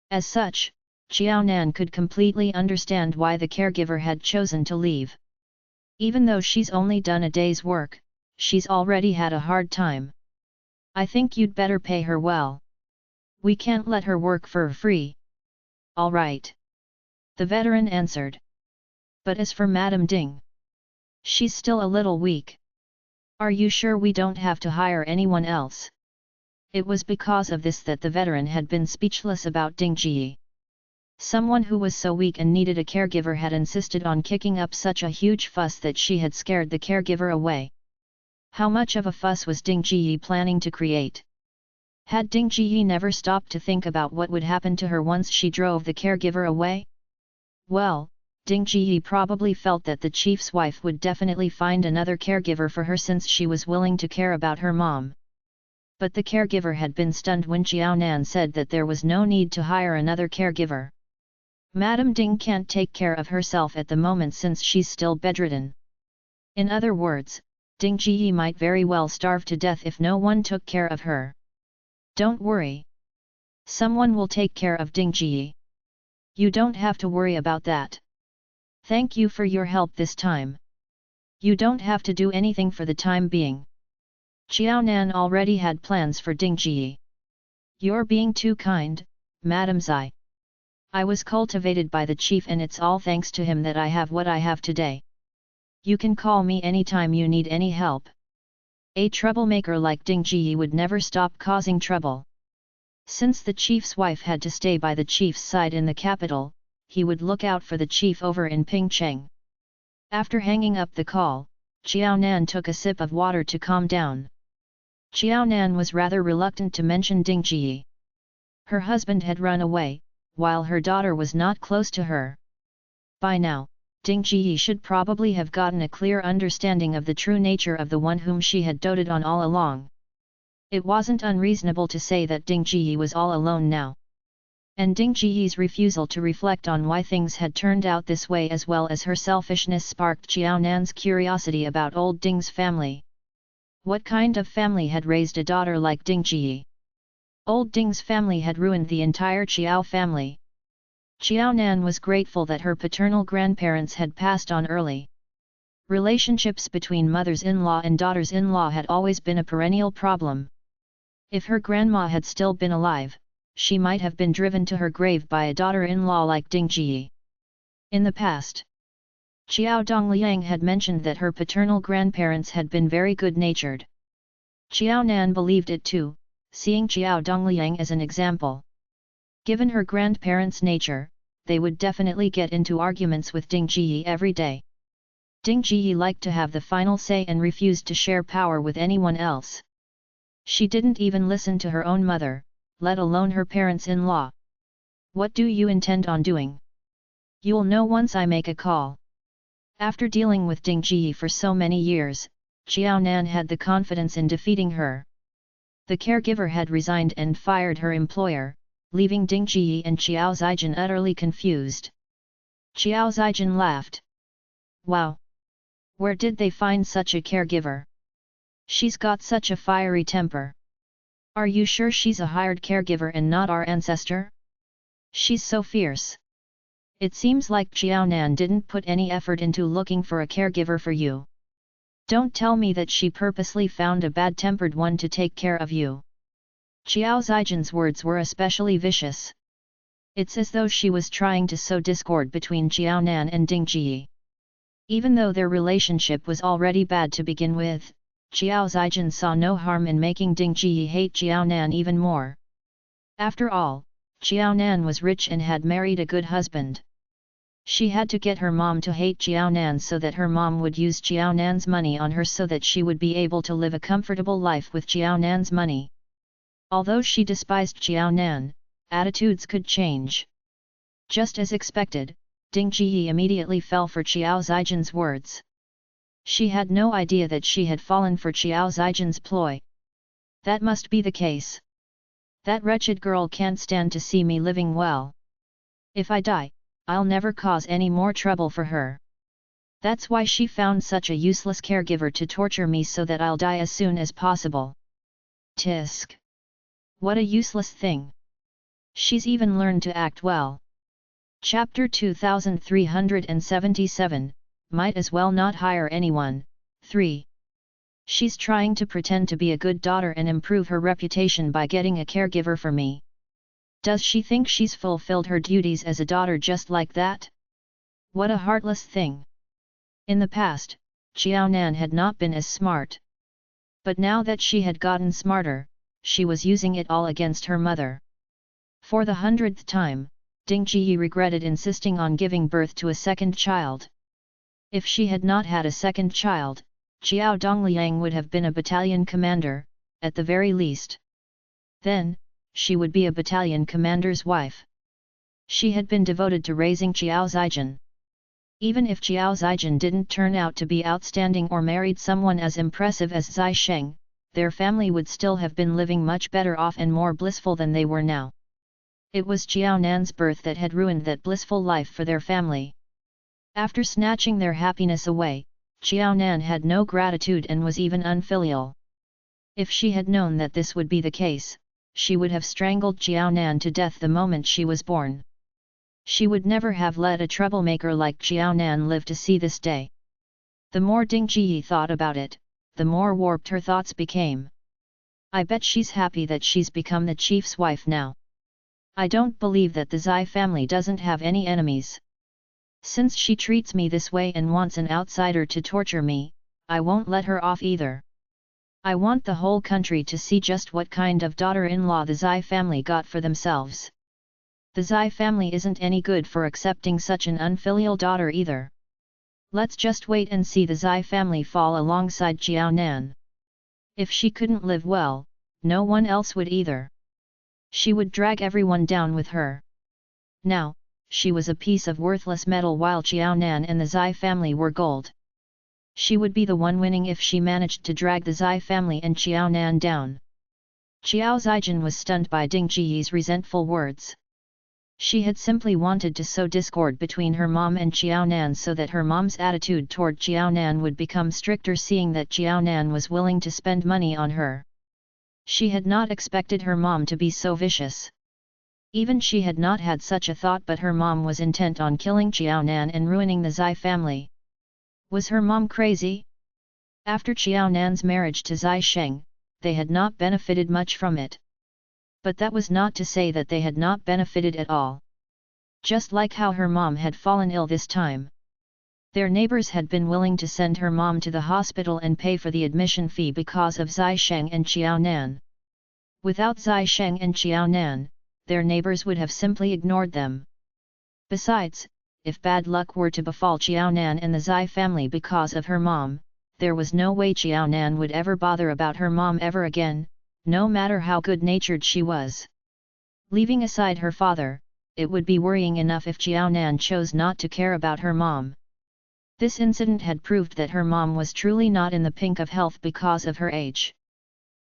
As such, Xiaonan could completely understand why the caregiver had chosen to leave. Even though she's only done a day's work, she's already had a hard time. I think you'd better pay her well. We can't let her work for free. All right. The veteran answered. But as for Madame Ding, she's still a little weak. Are you sure we don't have to hire anyone else? It was because of this that the veteran had been speechless about Ding Ji. Someone who was so weak and needed a caregiver had insisted on kicking up such a huge fuss that she had scared the caregiver away. How much of a fuss was Ding Ji planning to create? Had Ding Ji never stopped to think about what would happen to her once she drove the caregiver away? Well, Ding Ji probably felt that the chief's wife would definitely find another caregiver for her since she was willing to care about her mom. But the caregiver had been stunned when Xiaonan said that there was no need to hire another caregiver. Madame Ding can't take care of herself at the moment since she's still bedridden. In other words, Ding Ji might very well starve to death if no one took care of her. Don't worry. Someone will take care of Ding Ji. You don't have to worry about that. Thank you for your help this time. You don't have to do anything for the time being. Xiaonan already had plans for Ding Ji. You're being too kind, Madam Zai. I was cultivated by the chief and it's all thanks to him that I have what I have today. You can call me anytime you need any help. A troublemaker like Ding Ji would never stop causing trouble. Since the chief's wife had to stay by the chief's side in the capital, he would look out for the chief over in Pingcheng. After hanging up the call, Xiao Nan took a sip of water to calm down. Xiao Nan was rather reluctant to mention Ding Ji. Her husband had run away, while her daughter was not close to her. By now, Ding Ji should probably have gotten a clear understanding of the true nature of the one whom she had doted on all along. It wasn't unreasonable to say that Ding Ji was all alone now. And Ding Ji's refusal to reflect on why things had turned out this way as well as her selfishness sparked Xiao Nan's curiosity about old Ding's family. What kind of family had raised a daughter like Ding Ji? Old Ding's family had ruined the entire Xiao family. Xiao Nan was grateful that her paternal grandparents had passed on early. Relationships between mothers-in-law and daughters-in-law had always been a perennial problem. If her grandma had still been alive, she might have been driven to her grave by a daughter-in-law like Ding Ji. In the past, Xiao Dongliang had mentioned that her paternal grandparents had been very good-natured. Xiao Nan believed it too, seeing Xiao Dongliang as an example. Given her grandparents' nature, they would definitely get into arguments with Ding Ji every day. Ding Ji liked to have the final say and refused to share power with anyone else. She didn't even listen to her own mother, let alone her parents-in-law. What do you intend on doing? You'll know once I make a call. After dealing with Ding Ji for so many years, Xiao Nan had the confidence in defeating her. The caregiver had resigned and fired her employer, leaving Ding Ji and Xiao Zijin utterly confused. Xiao Zijin laughed. Wow! Where did they find such a caregiver? She's got such a fiery temper. Are you sure she's a hired caregiver and not our ancestor? She's so fierce. It seems like Xiao Nan didn't put any effort into looking for a caregiver for you. Don't tell me that she purposely found a bad-tempered one to take care of you. Xiao Zijin's words were especially vicious. It's as though she was trying to sow discord between Xiao Nan and Ding Ji. Even though their relationship was already bad to begin with, Xiao Zijin saw no harm in making Ding Ji hate Xiao Nan even more. After all, Xiao Nan was rich and had married a good husband. She had to get her mom to hate Xiao Nan so that her mom would use Xiao Nan's money on her so that she would be able to live a comfortable life with Xiao Nan's money. Although she despised Xiao Nan, attitudes could change. Just as expected, Ding Ji immediately fell for Xiao Zijin's words. She had no idea that she had fallen for Xiao Zijin's ploy. That must be the case. That wretched girl can't stand to see me living well. If I die, I'll never cause any more trouble for her. That's why she found such a useless caregiver to torture me so that I'll die as soon as possible. Tisk! What a useless thing! She's even learned to act well. Chapter 2377, Might as well not hire anyone, 3. She's trying to pretend to be a good daughter and improve her reputation by getting a caregiver for me. Does she think she's fulfilled her duties as a daughter just like that? What a heartless thing! In the past, Xiao Nan had not been as smart. But now that she had gotten smarter, she was using it all against her mother. For the 100th time, Ding Ji regretted insisting on giving birth to a second child. If she had not had a second child, Xiao Dongliang would have been a battalion commander, at the very least. Then, she would be a battalion commander's wife. She had been devoted to raising Xiao Zijin. Even if Xiao Zijin didn't turn out to be outstanding or married someone as impressive as Zai Sheng, their family would still have been living much better off and more blissful than they were now. It was Xiao Nan's birth that had ruined that blissful life for their family. After snatching their happiness away, Xiao Nan had no gratitude and was even unfilial. If she had known that this would be the case, she would have strangled Xiao Nan to death the moment she was born. She would never have let a troublemaker like Xiao Nan live to see this day. The more Ding Ji thought about it, the more warped her thoughts became. I bet she's happy that she's become the chief's wife now. I don't believe that the Zai family doesn't have any enemies. Since she treats me this way and wants an outsider to torture me, I won't let her off either. I want the whole country to see just what kind of daughter-in-law the Zai family got for themselves. The Zai family isn't any good for accepting such an unfilial daughter either. Let's just wait and see the Zai family fall alongside Jiao Nan. If she couldn't live well, no one else would either. She would drag everyone down with her. Now, she was a piece of worthless metal while Jiao Nan and the Zai family were gold. She would be the one winning if she managed to drag the Zai family and Jiao Nan down. Qiao Zijin was stunned by Ding Jiyi's resentful words. She had simply wanted to sow discord between her mom and Jiao Nan so that her mom's attitude toward Jiao Nan would become stricter, seeing that Jiao Nan was willing to spend money on her. She had not expected her mom to be so vicious. Even she had not had such a thought, but her mom was intent on killing Jiao Nan and ruining the Zai family. Was her mom crazy? After Jiao Nan's marriage to Zai Sheng, they had not benefited much from it. But that was not to say that they had not benefited at all. Just like how her mom had fallen ill this time. Their neighbors had been willing to send her mom to the hospital and pay for the admission fee because of Zai Sheng and Jiao Nan. Without Zai Sheng and Jiao Nan, their neighbors would have simply ignored them. Besides, if bad luck were to befall Jiao Nan and the Zai family because of her mom, there was no way Jiao Nan would ever bother about her mom ever again, no matter how good-natured she was. Leaving aside her father, it would be worrying enough if Jiao Nan chose not to care about her mom. This incident had proved that her mom was truly not in the pink of health because of her age.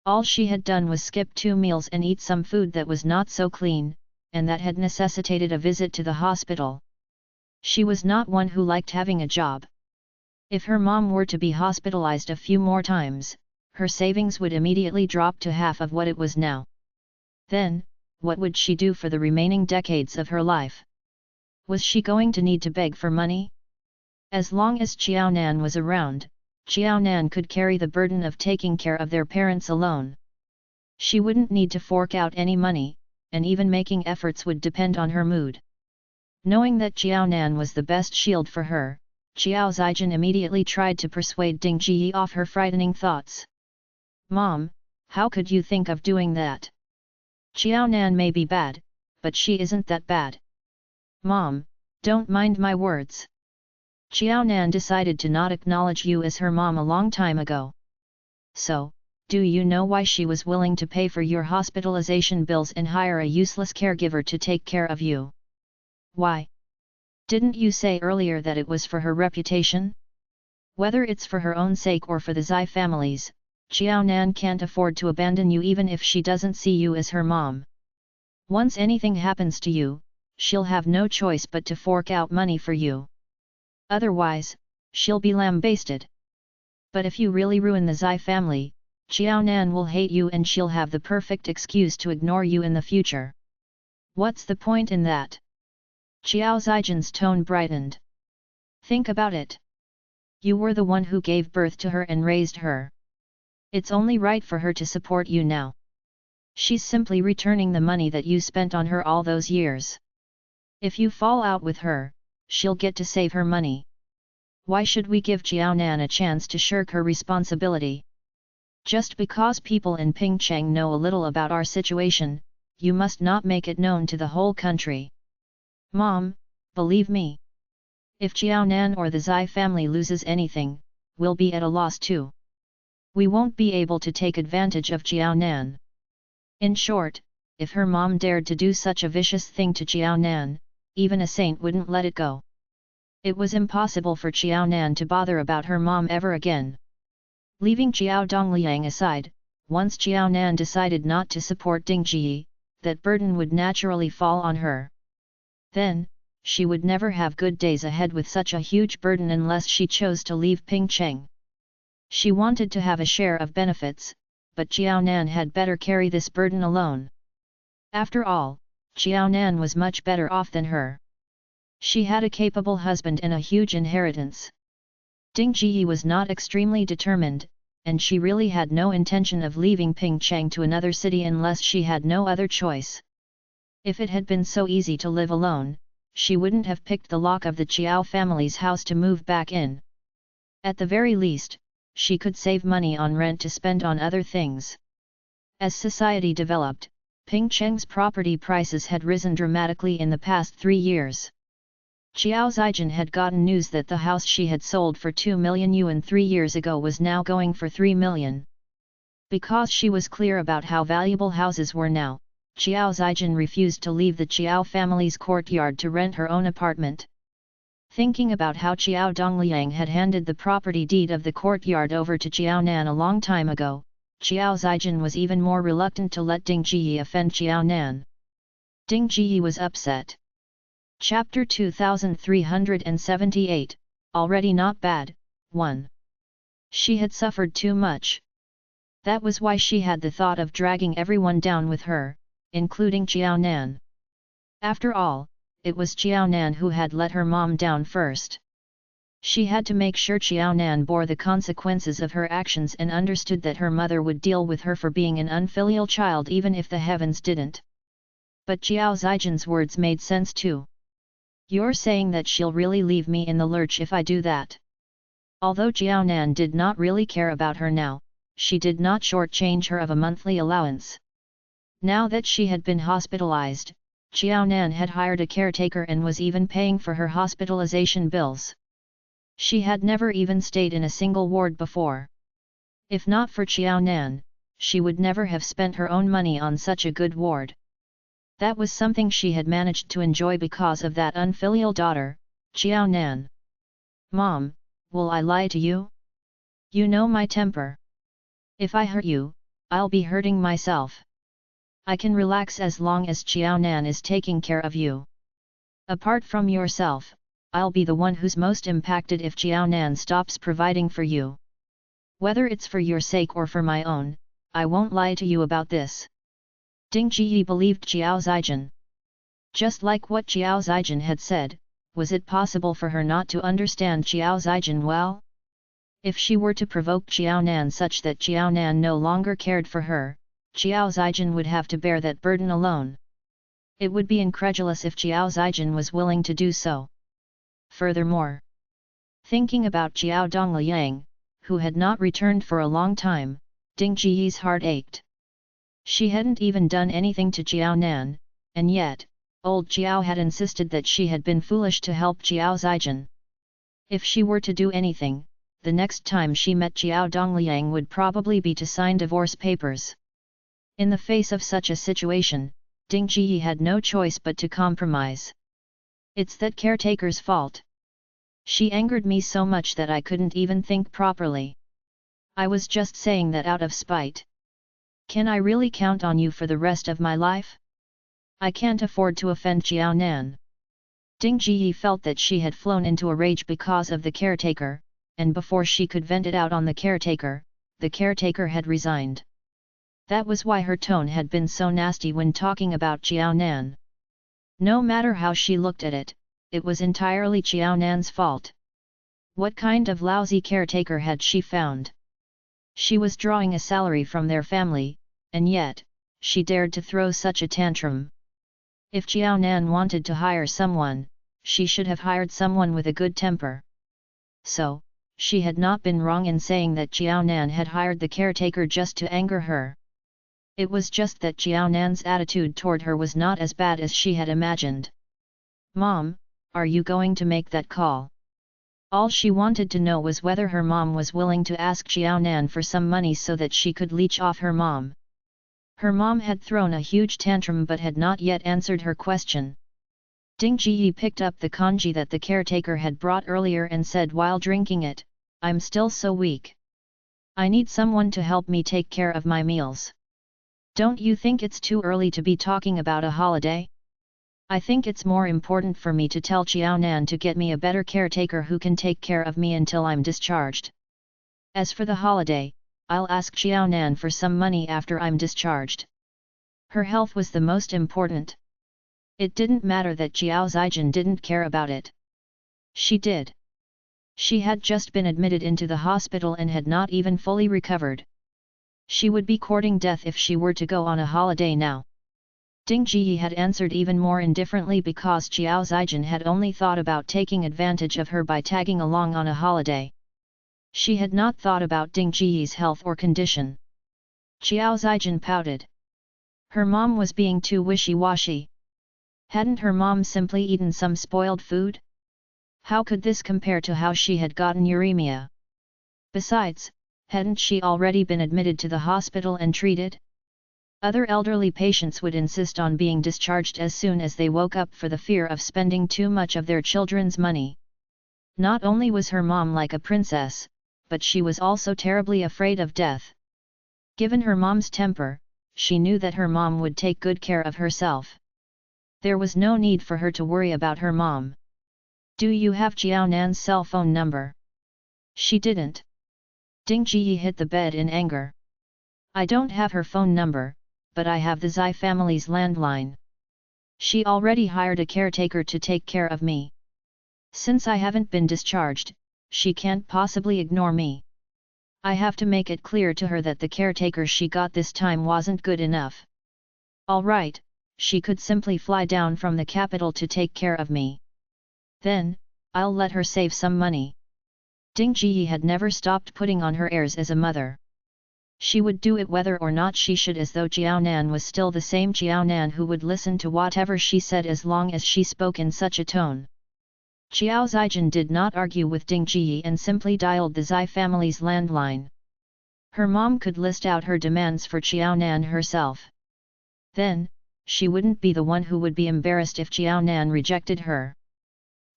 All she had done was skip 2 meals and eat some food that was not so clean, and that had necessitated a visit to the hospital. She was not one who liked having a job. If her mom were to be hospitalized a few more times, her savings would immediately drop to half of what it was now. Then, what would she do for the remaining decades of her life? Was she going to need to beg for money? As long as Jiao Nan was around, Jiao Nan could carry the burden of taking care of their parents alone. She wouldn't need to fork out any money, and even making efforts would depend on her mood. Knowing that Jiao Nan was the best shield for her, Qiao Zijin immediately tried to persuade Ding Jiyi off her frightening thoughts. Mom, how could you think of doing that? Jiao Nan may be bad, but she isn't that bad. Mom, don't mind my words. Jiao Nan decided to not acknowledge you as her mom a long time ago. So, do you know why she was willing to pay for your hospitalization bills and hire a useless caregiver to take care of you? Why? Didn't you say earlier that it was for her reputation? Whether it's for her own sake or for the Zai family's, Jiao Nan can't afford to abandon you even if she doesn't see you as her mom. Once anything happens to you, she'll have no choice but to fork out money for you. Otherwise, she'll be lambasted. But if you really ruin the Zai family, Jiao Nan will hate you and she'll have the perfect excuse to ignore you in the future. What's the point in that? Qiao Zijin's tone brightened. Think about it. You were the one who gave birth to her and raised her. It's only right for her to support you now. She's simply returning the money that you spent on her all those years. If you fall out with her, she'll get to save her money. Why should we give Jiao Nan a chance to shirk her responsibility? Just because people in Pingcheng know a little about our situation, you must not make it known to the whole country. Mom, believe me. If Jiao Nan or the Zai family loses anything, we'll be at a loss too. We won't be able to take advantage of Jiao Nan. In short, if her mom dared to do such a vicious thing to Jiao Nan, even a saint wouldn't let it go. It was impossible for Jiao Nan to bother about her mom ever again. Leaving Jiao Dongliang aside, once Jiao Nan decided not to support Ding Jiyi, that burden would naturally fall on her. Then, she would never have good days ahead with such a huge burden unless she chose to leave Pingcheng. She wanted to have a share of benefits, but Jiao Nan had better carry this burden alone. After all, Jiao Nan was much better off than her. She had a capable husband and a huge inheritance. Ding Jiyi was not extremely determined, and she really had no intention of leaving Pingcheng to another city unless she had no other choice. If it had been so easy to live alone, she wouldn't have picked the lock of the Qiao family's house to move back in. At the very least, she could save money on rent to spend on other things. As society developed, Pingcheng's property prices had risen dramatically in the past 3 years. Qiao Zijin had gotten news that the house she had sold for 2 million yuan 3 years ago was now going for 3 million. Because she was clear about how valuable houses were now, Qiao Zijin refused to leave the Qiao family's courtyard to rent her own apartment. Thinking about how Qiao Dongliang had handed the property deed of the courtyard over to Qiao Nan a long time ago, Qiao Zijin was even more reluctant to let Ding Jiyi offend Qiao Nan. Ding Jiyi was upset. Chapter 2378, Already Not Bad, 1. She had suffered too much. That was why she had the thought of dragging everyone down with her, including Qiao Nan. After all, it was Qiao Nan who had let her mom down first. She had to make sure Qiao Nan bore the consequences of her actions and understood that her mother would deal with her for being an unfilial child even if the heavens didn't. But Qiao Zijin's words made sense too. You're saying that she'll really leave me in the lurch if I do that? Although Qiao Nan did not really care about her now, she did not shortchange her of a monthly allowance. Now that she had been hospitalized, Qiao Nan had hired a caretaker and was even paying for her hospitalization bills. She had never even stayed in a single ward before. If not for Qiao Nan, she would never have spent her own money on such a good ward. That was something she had managed to enjoy because of that unfilial daughter, Qiao Nan. Mom, will I lie to you? You know my temper. If I hurt you, I'll be hurting myself. I can relax as long as Qiao Nan is taking care of you. Apart from yourself, I'll be the one who's most impacted if Qiao Nan stops providing for you. Whether it's for your sake or for my own, I won't lie to you about this. Ding Jiyi believed Qiao Zijin. Just like what Qiao Zijin had said, was it possible for her not to understand Qiao Zijin well? If she were to provoke Qiao Nan such that Qiao Nan no longer cared for her, Qiao Zijin would have to bear that burden alone. It would be incredulous if Qiao Zijin was willing to do so. Furthermore, thinking about Qiao Dongliang, who had not returned for a long time, Ding Jiyi's heart ached. She hadn't even done anything to Qiao Nan, and yet, old Qiao had insisted that she had been foolish to help Qiao Zijin. If she were to do anything, the next time she met Qiao Dongliang would probably be to sign divorce papers. In the face of such a situation, Ding Jiyi had no choice but to compromise. It's that caretaker's fault. She angered me so much that I couldn't even think properly. I was just saying that out of spite. Can I really count on you for the rest of my life? I can't afford to offend Qiao Nan. Ding Jiyi felt that she had flown into a rage because of the caretaker, and before she could vent it out on the caretaker had resigned. That was why her tone had been so nasty when talking about Qiao Nan. No matter how she looked at it, it was entirely Qiao Nan's fault. What kind of lousy caretaker had she found? She was drawing a salary from their family, and yet, she dared to throw such a tantrum. If Qiao Nan wanted to hire someone, she should have hired someone with a good temper. So, she had not been wrong in saying that Qiao Nan had hired the caretaker just to anger her. It was just that Qiao Nan's attitude toward her was not as bad as she had imagined. Mom, are you going to make that call? All she wanted to know was whether her mom was willing to ask Qiao Nan for some money so that she could leech off her mom. Her mom had thrown a huge tantrum but had not yet answered her question. Ding Jiyi picked up the congee that the caretaker had brought earlier and said while drinking it, I'm still so weak. I need someone to help me take care of my meals. Don't you think it's too early to be talking about a holiday? I think it's more important for me to tell Qiao Nan to get me a better caretaker who can take care of me until I'm discharged. As for the holiday, I'll ask Qiao Nan for some money after I'm discharged. Her health was the most important. It didn't matter that Qiao Zijin didn't care about it. She did. She had just been admitted into the hospital and had not even fully recovered. She would be courting death if she were to go on a holiday now. Ding Jiyi had answered even more indifferently because Qiao Zijin had only thought about taking advantage of her by tagging along on a holiday. She had not thought about Ding Jiyi's health or condition. Qiao Zijin pouted. Her mom was being too wishy-washy. Hadn't her mom simply eaten some spoiled food? How could this compare to how she had gotten uremia? Besides, hadn't she already been admitted to the hospital and treated? Other elderly patients would insist on being discharged as soon as they woke up for the fear of spending too much of their children's money. Not only was her mom like a princess, but she was also terribly afraid of death. Given her mom's temper, she knew that her mom would take good care of herself. There was no need for her to worry about her mom. Do you have Jiaonan's cell phone number? She didn't. Ding Ji hit the bed in anger. I don't have her phone number, but I have the Zai family's landline. She already hired a caretaker to take care of me. Since I haven't been discharged, she can't possibly ignore me. I have to make it clear to her that the caretaker she got this time wasn't good enough. Alright, she could simply fly down from the capital to take care of me. Then, I'll let her save some money. Ding Ji had never stopped putting on her airs as a mother. She would do it whether or not she should, as though Jiaonan was still the same Jiaonan who would listen to whatever she said as long as she spoke in such a tone. Xiao Zijin did not argue with Ding Ji and simply dialed the Zai family's landline. Her mom could list out her demands for Jiaonan herself. Then, she wouldn't be the one who would be embarrassed if Jiaonan rejected her.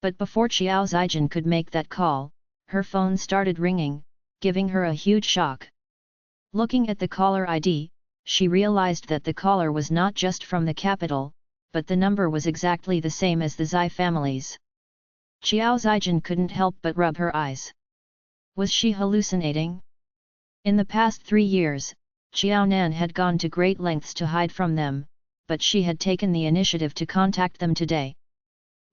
But before Xiao Zijin could make that call, her phone started ringing, giving her a huge shock. Looking at the caller ID, she realized that the caller was not just from the capital, but the number was exactly the same as the Zai family's. Xiao Zijin couldn't help but rub her eyes. Was she hallucinating? In the past 3 years, Jiaonan had gone to great lengths to hide from them, but she had taken the initiative to contact them today.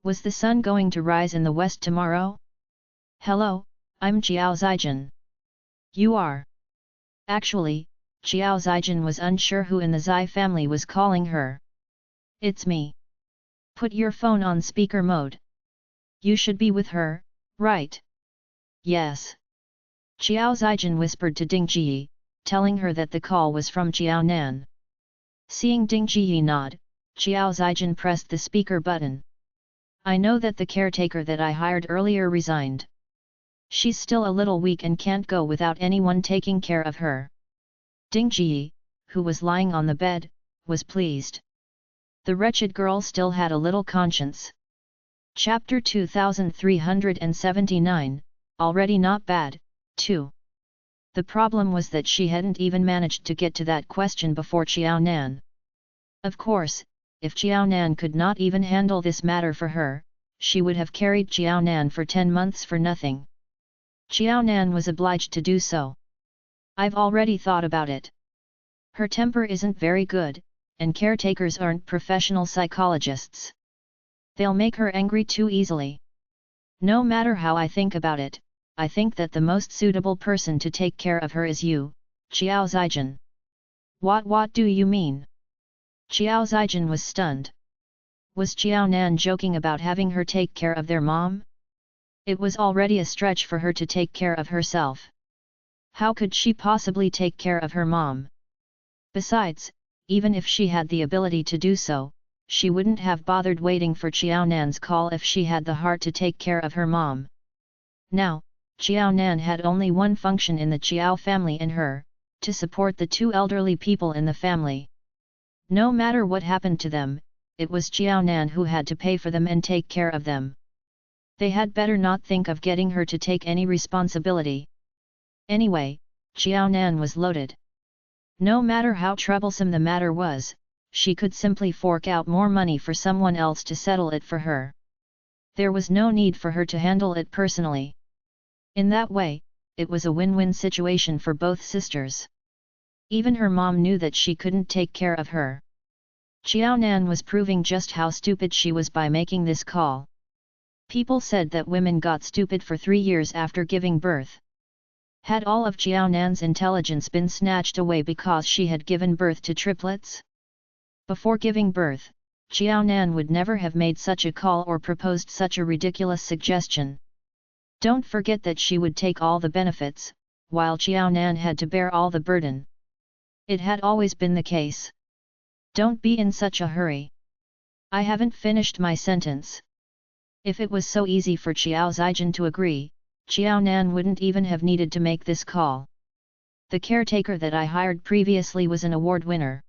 Was the sun going to rise in the west tomorrow? Hello, I'm Xiao Zijin. You are. Actually, Xiao Zijin was unsure who in the Zai family was calling her. It's me. Put your phone on speaker mode. You should be with her, right? Yes. Xiao Zijin whispered to Ding Ji, telling her that the call was from Jiaonan. Seeing Ding Ji nod, Xiao Zijin pressed the speaker button. I know that the caretaker that I hired earlier resigned. She's still a little weak and can't go without anyone taking care of her. Ding Ji, who was lying on the bed, was pleased. The wretched girl still had a little conscience. Chapter 2379, Already Not Bad, 2. The problem was that she hadn't even managed to get to that question before Jiaonan. Of course, if Jiaonan could not even handle this matter for her, she would have carried Jiaonan for 10 months for nothing. Jiaonan was obliged to do so. I've already thought about it. Her temper isn't very good, and caretakers aren't professional psychologists. They'll make her angry too easily. No matter how I think about it, I think that the most suitable person to take care of her is you, Xiao Zijin. What do you mean? Xiao Zijin was stunned. Was Jiaonan joking about having her take care of their mom? It was already a stretch for her to take care of herself. How could she possibly take care of her mom? Besides, even if she had the ability to do so, she wouldn't have bothered waiting for Jiaonan's call if she had the heart to take care of her mom. Now, Jiaonan had only one function in the Xiao family in her, to support the 2 elderly people in the family. No matter what happened to them, it was Jiaonan who had to pay for them and take care of them. They had better not think of getting her to take any responsibility. Anyway, Jiaonan was loaded. No matter how troublesome the matter was, she could simply fork out more money for someone else to settle it for her. There was no need for her to handle it personally. In that way, it was a win-win situation for both sisters. Even her mom knew that she couldn't take care of her. Jiaonan was proving just how stupid she was by making this call. People said that women got stupid for 3 years after giving birth. Had all of Jiaonan's intelligence been snatched away because she had given birth to triplets? Before giving birth, Jiaonan would never have made such a call or proposed such a ridiculous suggestion. Don't forget that she would take all the benefits, while Jiaonan had to bear all the burden. It had always been the case. Don't be in such a hurry. I haven't finished my sentence. If it was so easy for Qiao Zijin to agree, Qiao Nan wouldn't even have needed to make this call. The caretaker that I hired previously was an award winner.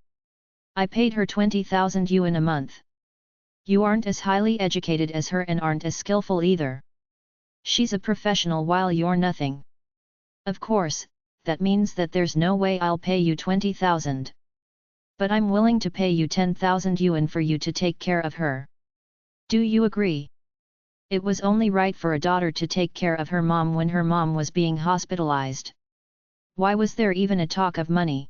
I paid her 20,000 yuan a month. You aren't as highly educated as her and aren't as skillful either. She's a professional while you're nothing. Of course, that means that there's no way I'll pay you 20,000. But I'm willing to pay you 10,000 yuan for you to take care of her. Do you agree? It was only right for a daughter to take care of her mom when her mom was being hospitalized. Why was there even a talk of money?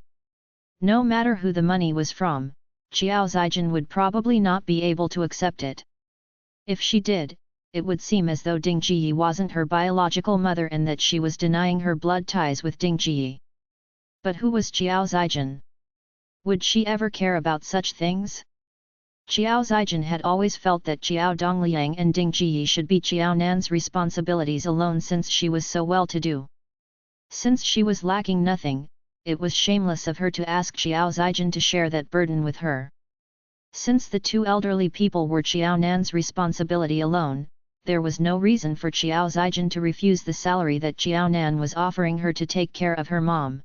No matter who the money was from, Qiao Zijin would probably not be able to accept it. If she did, it would seem as though Ding Jiyi wasn't her biological mother and that she was denying her blood ties with Ding Jiyi. But who was Qiao Zijin? Would she ever care about such things? Qiao Zijin had always felt that Qiao Dongliang and Ding Jiyi should be Qiao Nan's responsibilities alone since she was so well-to-do. Since she was lacking nothing, it was shameless of her to ask Qiao Zijin to share that burden with her. Since the two elderly people were Qiao Nan's responsibility alone, there was no reason for Qiao Zijin to refuse the salary that Qiao Nan was offering her to take care of her mom.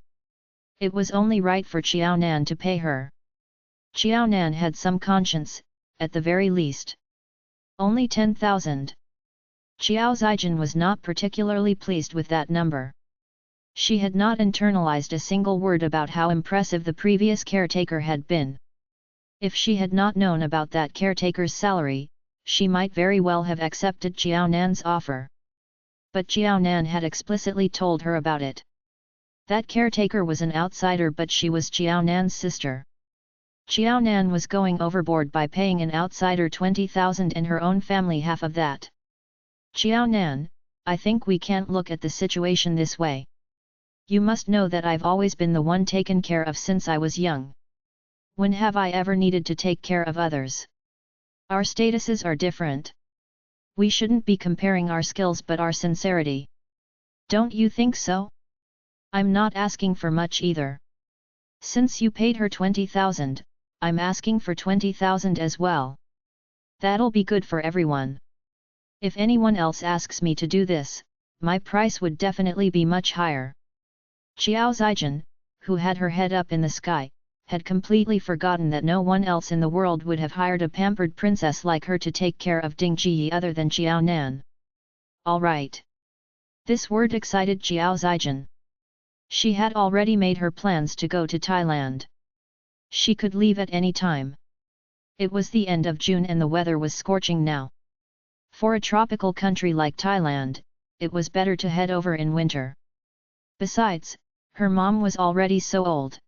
It was only right for Qiao Nan to pay her. Qiao Nan had some conscience, at the very least. Only 10,000. Qiao Zijin was not particularly pleased with that number. She had not internalized a single word about how impressive the previous caretaker had been. If she had not known about that caretaker's salary, she might very well have accepted Qiao Nan's offer. But Qiao Nan had explicitly told her about it. That caretaker was an outsider, but she was Qiao Nan's sister. Qiao Nan was going overboard by paying an outsider 20,000 and her own family half of that. Qiao Nan, I think we can't look at the situation this way. You must know that I've always been the one taken care of since I was young. When have I ever needed to take care of others? Our statuses are different. We shouldn't be comparing our skills but our sincerity. Don't you think so? I'm not asking for much either. Since you paid her 20,000, I'm asking for 20,000 as well. That'll be good for everyone. If anyone else asks me to do this, my price would definitely be much higher. Qiao Zijin, who had her head up in the sky, had completely forgotten that no one else in the world would have hired a pampered princess like her to take care of Ding Jiyi other than Qiao Nan. All right. This word excited Qiao Zijin. She had already made her plans to go to Thailand. She could leave at any time. It was the end of June and the weather was scorching now. For a tropical country like Thailand, it was better to head over in winter. Besides, her mom was already so old.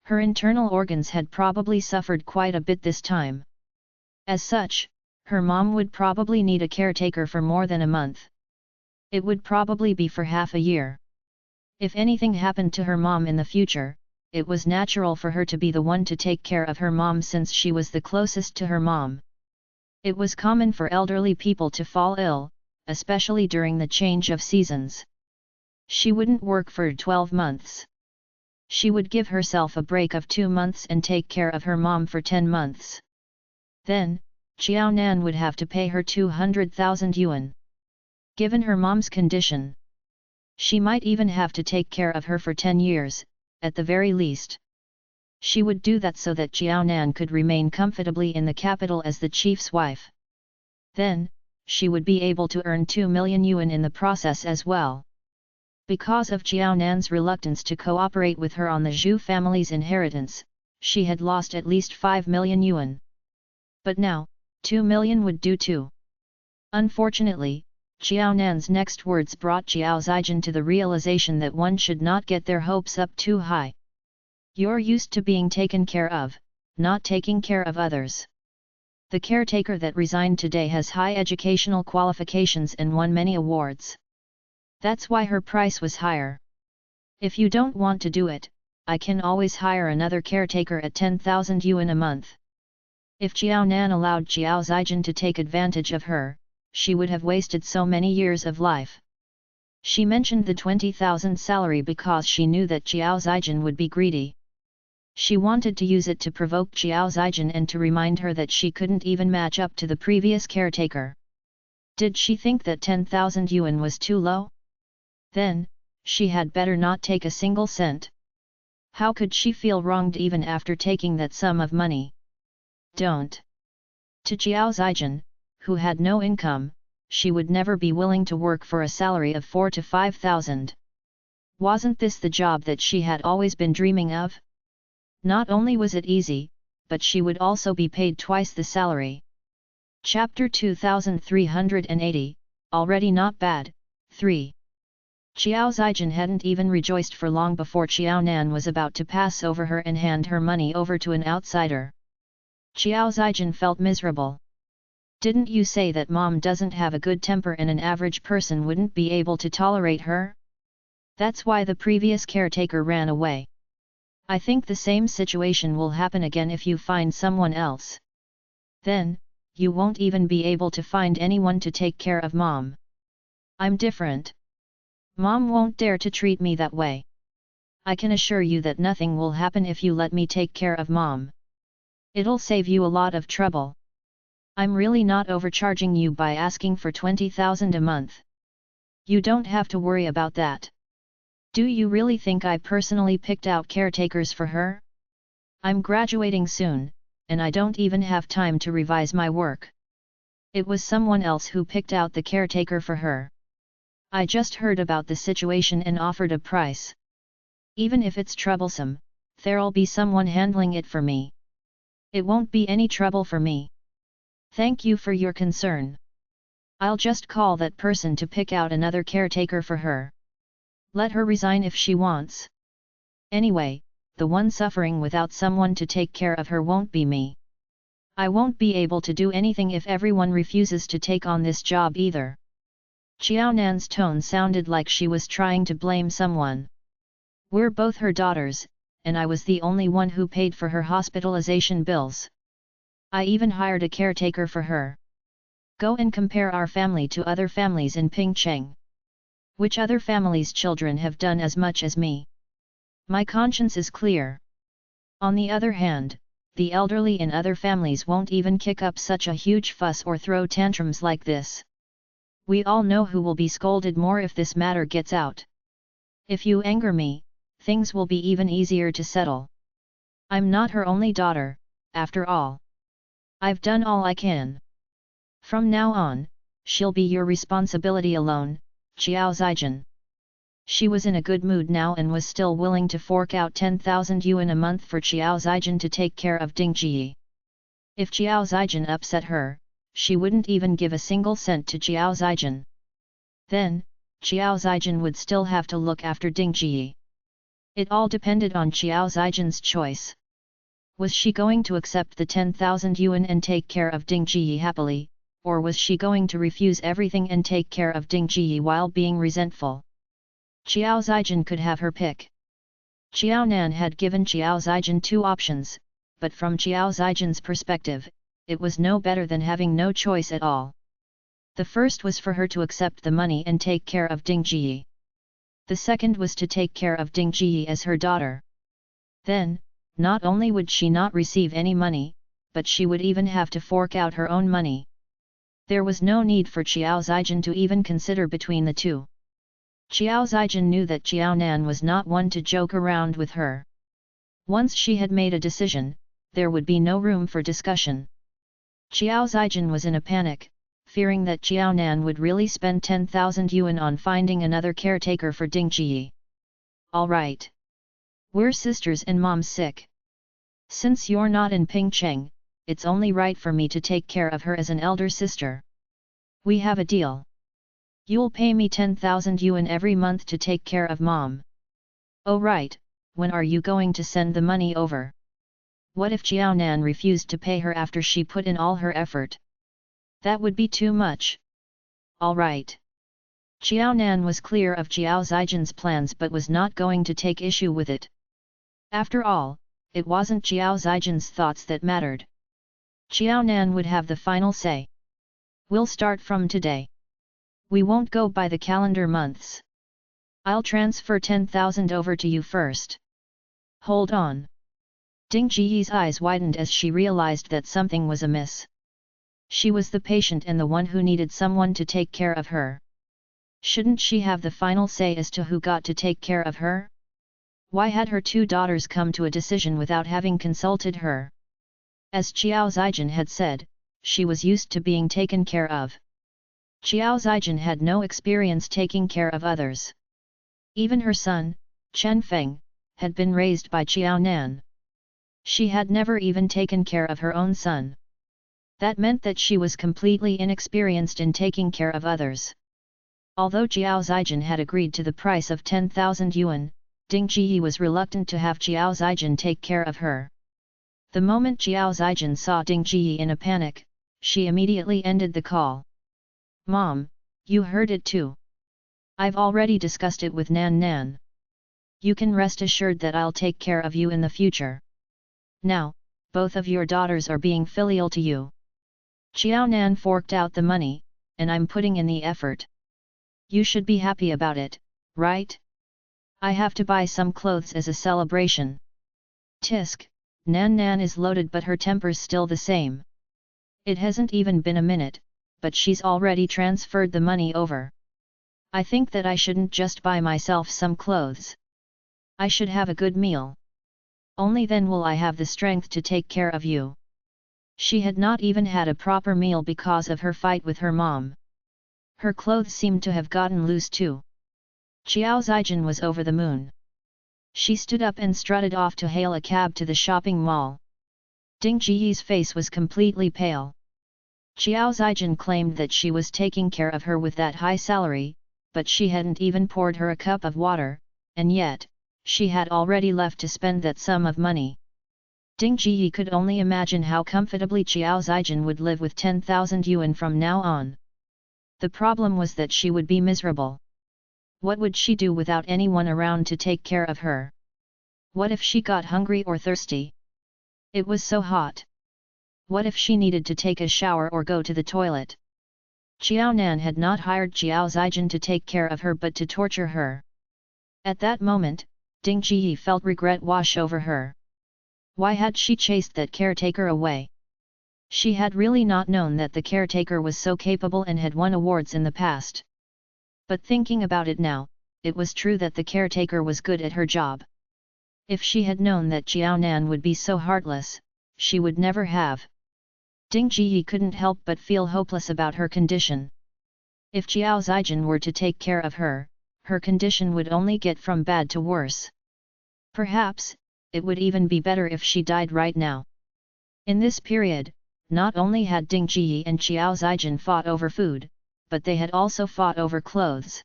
Her internal organs had probably suffered quite a bit this time. As such, her mom would probably need a caretaker for more than a month. It would probably be for half a year. If anything happened to her mom in the future, it was natural for her to be the one to take care of her mom since she was the closest to her mom. It was common for elderly people to fall ill, especially during the change of seasons. She wouldn't work for 12 months. She would give herself a break of 2 months and take care of her mom for 10 months. Then, Qiao Nan would have to pay her 200,000 yuan. Given her mom's condition, she might even have to take care of her for 10 years, at the very least. She would do that so that Qiao Nan could remain comfortably in the capital as the chief's wife. Then, she would be able to earn 2 million yuan in the process as well. Because of Qiao Nan's reluctance to cooperate with her on the Zhu family's inheritance, she had lost at least 5 million yuan. But now, 2 million would do too. Unfortunately, Qiao Nan's next words brought Qiao Zijin to the realization that one should not get their hopes up too high. You're used to being taken care of, not taking care of others. The caretaker that resigned today has high educational qualifications and won many awards. That's why her price was higher. If you don't want to do it, I can always hire another caretaker at 10,000 yuan a month. If Qiao Nan allowed Qiao Zijin to take advantage of her, she would have wasted so many years of life. She mentioned the 20,000 salary because she knew that Qiao Zijin would be greedy. She wanted to use it to provoke Qiao Zijin and to remind her that she couldn't even match up to the previous caretaker. Did she think that 10,000 yuan was too low? Then, she had better not take a single cent. How could she feel wronged even after taking that sum of money? Don't. To Jiao Zijin, who had no income, she would never be willing to work for a salary of 4 to 5,000. Wasn't this the job that she had always been dreaming of? Not only was it easy, but she would also be paid twice the salary. Chapter 2380, Already Not Bad, 3. Qiao Zijin hadn't even rejoiced for long before Qiao Nan was about to pass over her and hand her money over to an outsider. Qiao Zijin felt miserable. Didn't you say that mom doesn't have a good temper and an average person wouldn't be able to tolerate her? That's why the previous caretaker ran away. I think the same situation will happen again if you find someone else. Then, you won't even be able to find anyone to take care of mom. I'm different. Mom won't dare to treat me that way. I can assure you that nothing will happen if you let me take care of mom. It'll save you a lot of trouble. I'm really not overcharging you by asking for 20,000 a month. You don't have to worry about that. Do you really think I personally picked out caretakers for her? I'm graduating soon, and I don't even have time to revise my work. It was someone else who picked out the caretaker for her. I just heard about the situation and offered a price. Even if it's troublesome, there'll be someone handling it for me. It won't be any trouble for me. Thank you for your concern. I'll just call that person to pick out another caretaker for her. Let her resign if she wants. Anyway, the one suffering without someone to take care of her won't be me. I won't be able to do anything if everyone refuses to take on this job either. Qiao Nan's tone sounded like she was trying to blame someone. We're both her daughters, and I was the only one who paid for her hospitalization bills. I even hired a caretaker for her. Go and compare our family to other families in Pingcheng. Which other family's children have done as much as me? My conscience is clear. On the other hand, the elderly in other families won't even kick up such a huge fuss or throw tantrums like this. We all know who will be scolded more if this matter gets out. If you anger me, things will be even easier to settle. I'm not her only daughter, after all. I've done all I can. From now on, she'll be your responsibility alone, Qiao Zijin. She was in a good mood now and was still willing to fork out 10,000 yuan a month for Qiao Zijin to take care of Ding Ji. If Qiao Zijin upset her, she wouldn't even give a single cent to Qiao Zijin. Then, Qiao Zijin would still have to look after Ding Ji. It all depended on Qiao Zijin's choice. Was she going to accept the 10,000 yuan and take care of Ding Ji happily, or was she going to refuse everything and take care of Ding Ji while being resentful? Qiao Zijin could have her pick. Qiao Nan had given Qiao Zijin two options, but from Qiao Zijin's perspective, it was no better than having no choice at all. The first was for her to accept the money and take care of Ding Ji. The second was to take care of Ding Ji as her daughter. Then, not only would she not receive any money, but she would even have to fork out her own money. There was no need for Qiao Zijin to even consider between the two. Qiao Zijin knew that Qiao Nan was not one to joke around with her. Once she had made a decision, there would be no room for discussion. Qiao Zijin was in a panic, fearing that Qiao Nan would really spend 10,000 yuan on finding another caretaker for Ding Ji. All right. We're sisters and mom's sick. Since you're not in Pingcheng, it's only right for me to take care of her as an elder sister. We have a deal. You'll pay me 10,000 yuan every month to take care of mom. Oh right, when are you going to send the money over? What if Qiao Nan refused to pay her after she put in all her effort? That would be too much. All right. Qiao Nan was clear of Qiao Zijin's plans but was not going to take issue with it. After all, it wasn't Qiao Zijin's thoughts that mattered. Qiao Nan would have the final say. We'll start from today. We won't go by the calendar months. I'll transfer 10,000 over to you first. Hold on. Ding Ji's eyes widened as she realized that something was amiss. She was the patient and the one who needed someone to take care of her. Shouldn't she have the final say as to who got to take care of her? Why had her two daughters come to a decision without having consulted her? As Qiao Zijin had said, she was used to being taken care of. Qiao Zijin had no experience taking care of others. Even her son, Chen Feng, had been raised by Qiao Nan. She had never even taken care of her own son. That meant that she was completely inexperienced in taking care of others. Although Qiao Zijin had agreed to the price of 10,000 yuan, Ding Jiyi was reluctant to have Qiao Zijin take care of her. The moment Qiao Zijin saw Ding Jiyi in a panic, she immediately ended the call. "Mom, you heard it too. I've already discussed it with Nan Nan. You can rest assured that I'll take care of you in the future. Now, both of your daughters are being filial to you. Qiao Nan forked out the money, and I'm putting in the effort. You should be happy about it, right? I have to buy some clothes as a celebration." Tisk, Nan Nan is loaded but her temper's still the same. It hasn't even been a minute, but she's already transferred the money over. I think that I shouldn't just buy myself some clothes. I should have a good meal. Only then will I have the strength to take care of you. She had not even had a proper meal because of her fight with her mom. Her clothes seemed to have gotten loose too. Qiao Zijin was over the moon. She stood up and strutted off to hail a cab to the shopping mall. Ding Jiyi's face was completely pale. Qiao Zijin claimed that she was taking care of her with that high salary, but she hadn't even poured her a cup of water, and yet, she had already left to spend that sum of money. Ding Jiyi could only imagine how comfortably Qiao Zijin would live with 10,000 yuan from now on. The problem was that she would be miserable. What would she do without anyone around to take care of her? What if she got hungry or thirsty? It was so hot. What if she needed to take a shower or go to the toilet? Qiao Nan had not hired Qiao Zijin to take care of her but to torture her. At that moment, Ding Jiyi felt regret wash over her. Why had she chased that caretaker away? She had really not known that the caretaker was so capable and had won awards in the past. But thinking about it now, it was true that the caretaker was good at her job. If she had known that Qiao Nan would be so heartless, she would never have. Ding Jiyi couldn't help but feel hopeless about her condition. If Qiao Zijin were to take care of her, her condition would only get from bad to worse. Perhaps, it would even be better if she died right now. In this period, not only had Ding Jiyi and Qiao Zijin fought over food, but they had also fought over clothes.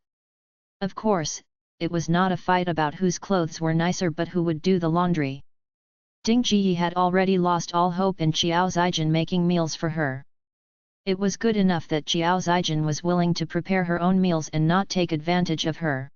Of course, it was not a fight about whose clothes were nicer but who would do the laundry. Ding Jiyi had already lost all hope in Qiao Zijin making meals for her. It was good enough that Qiao Zijin was willing to prepare her own meals and not take advantage of her.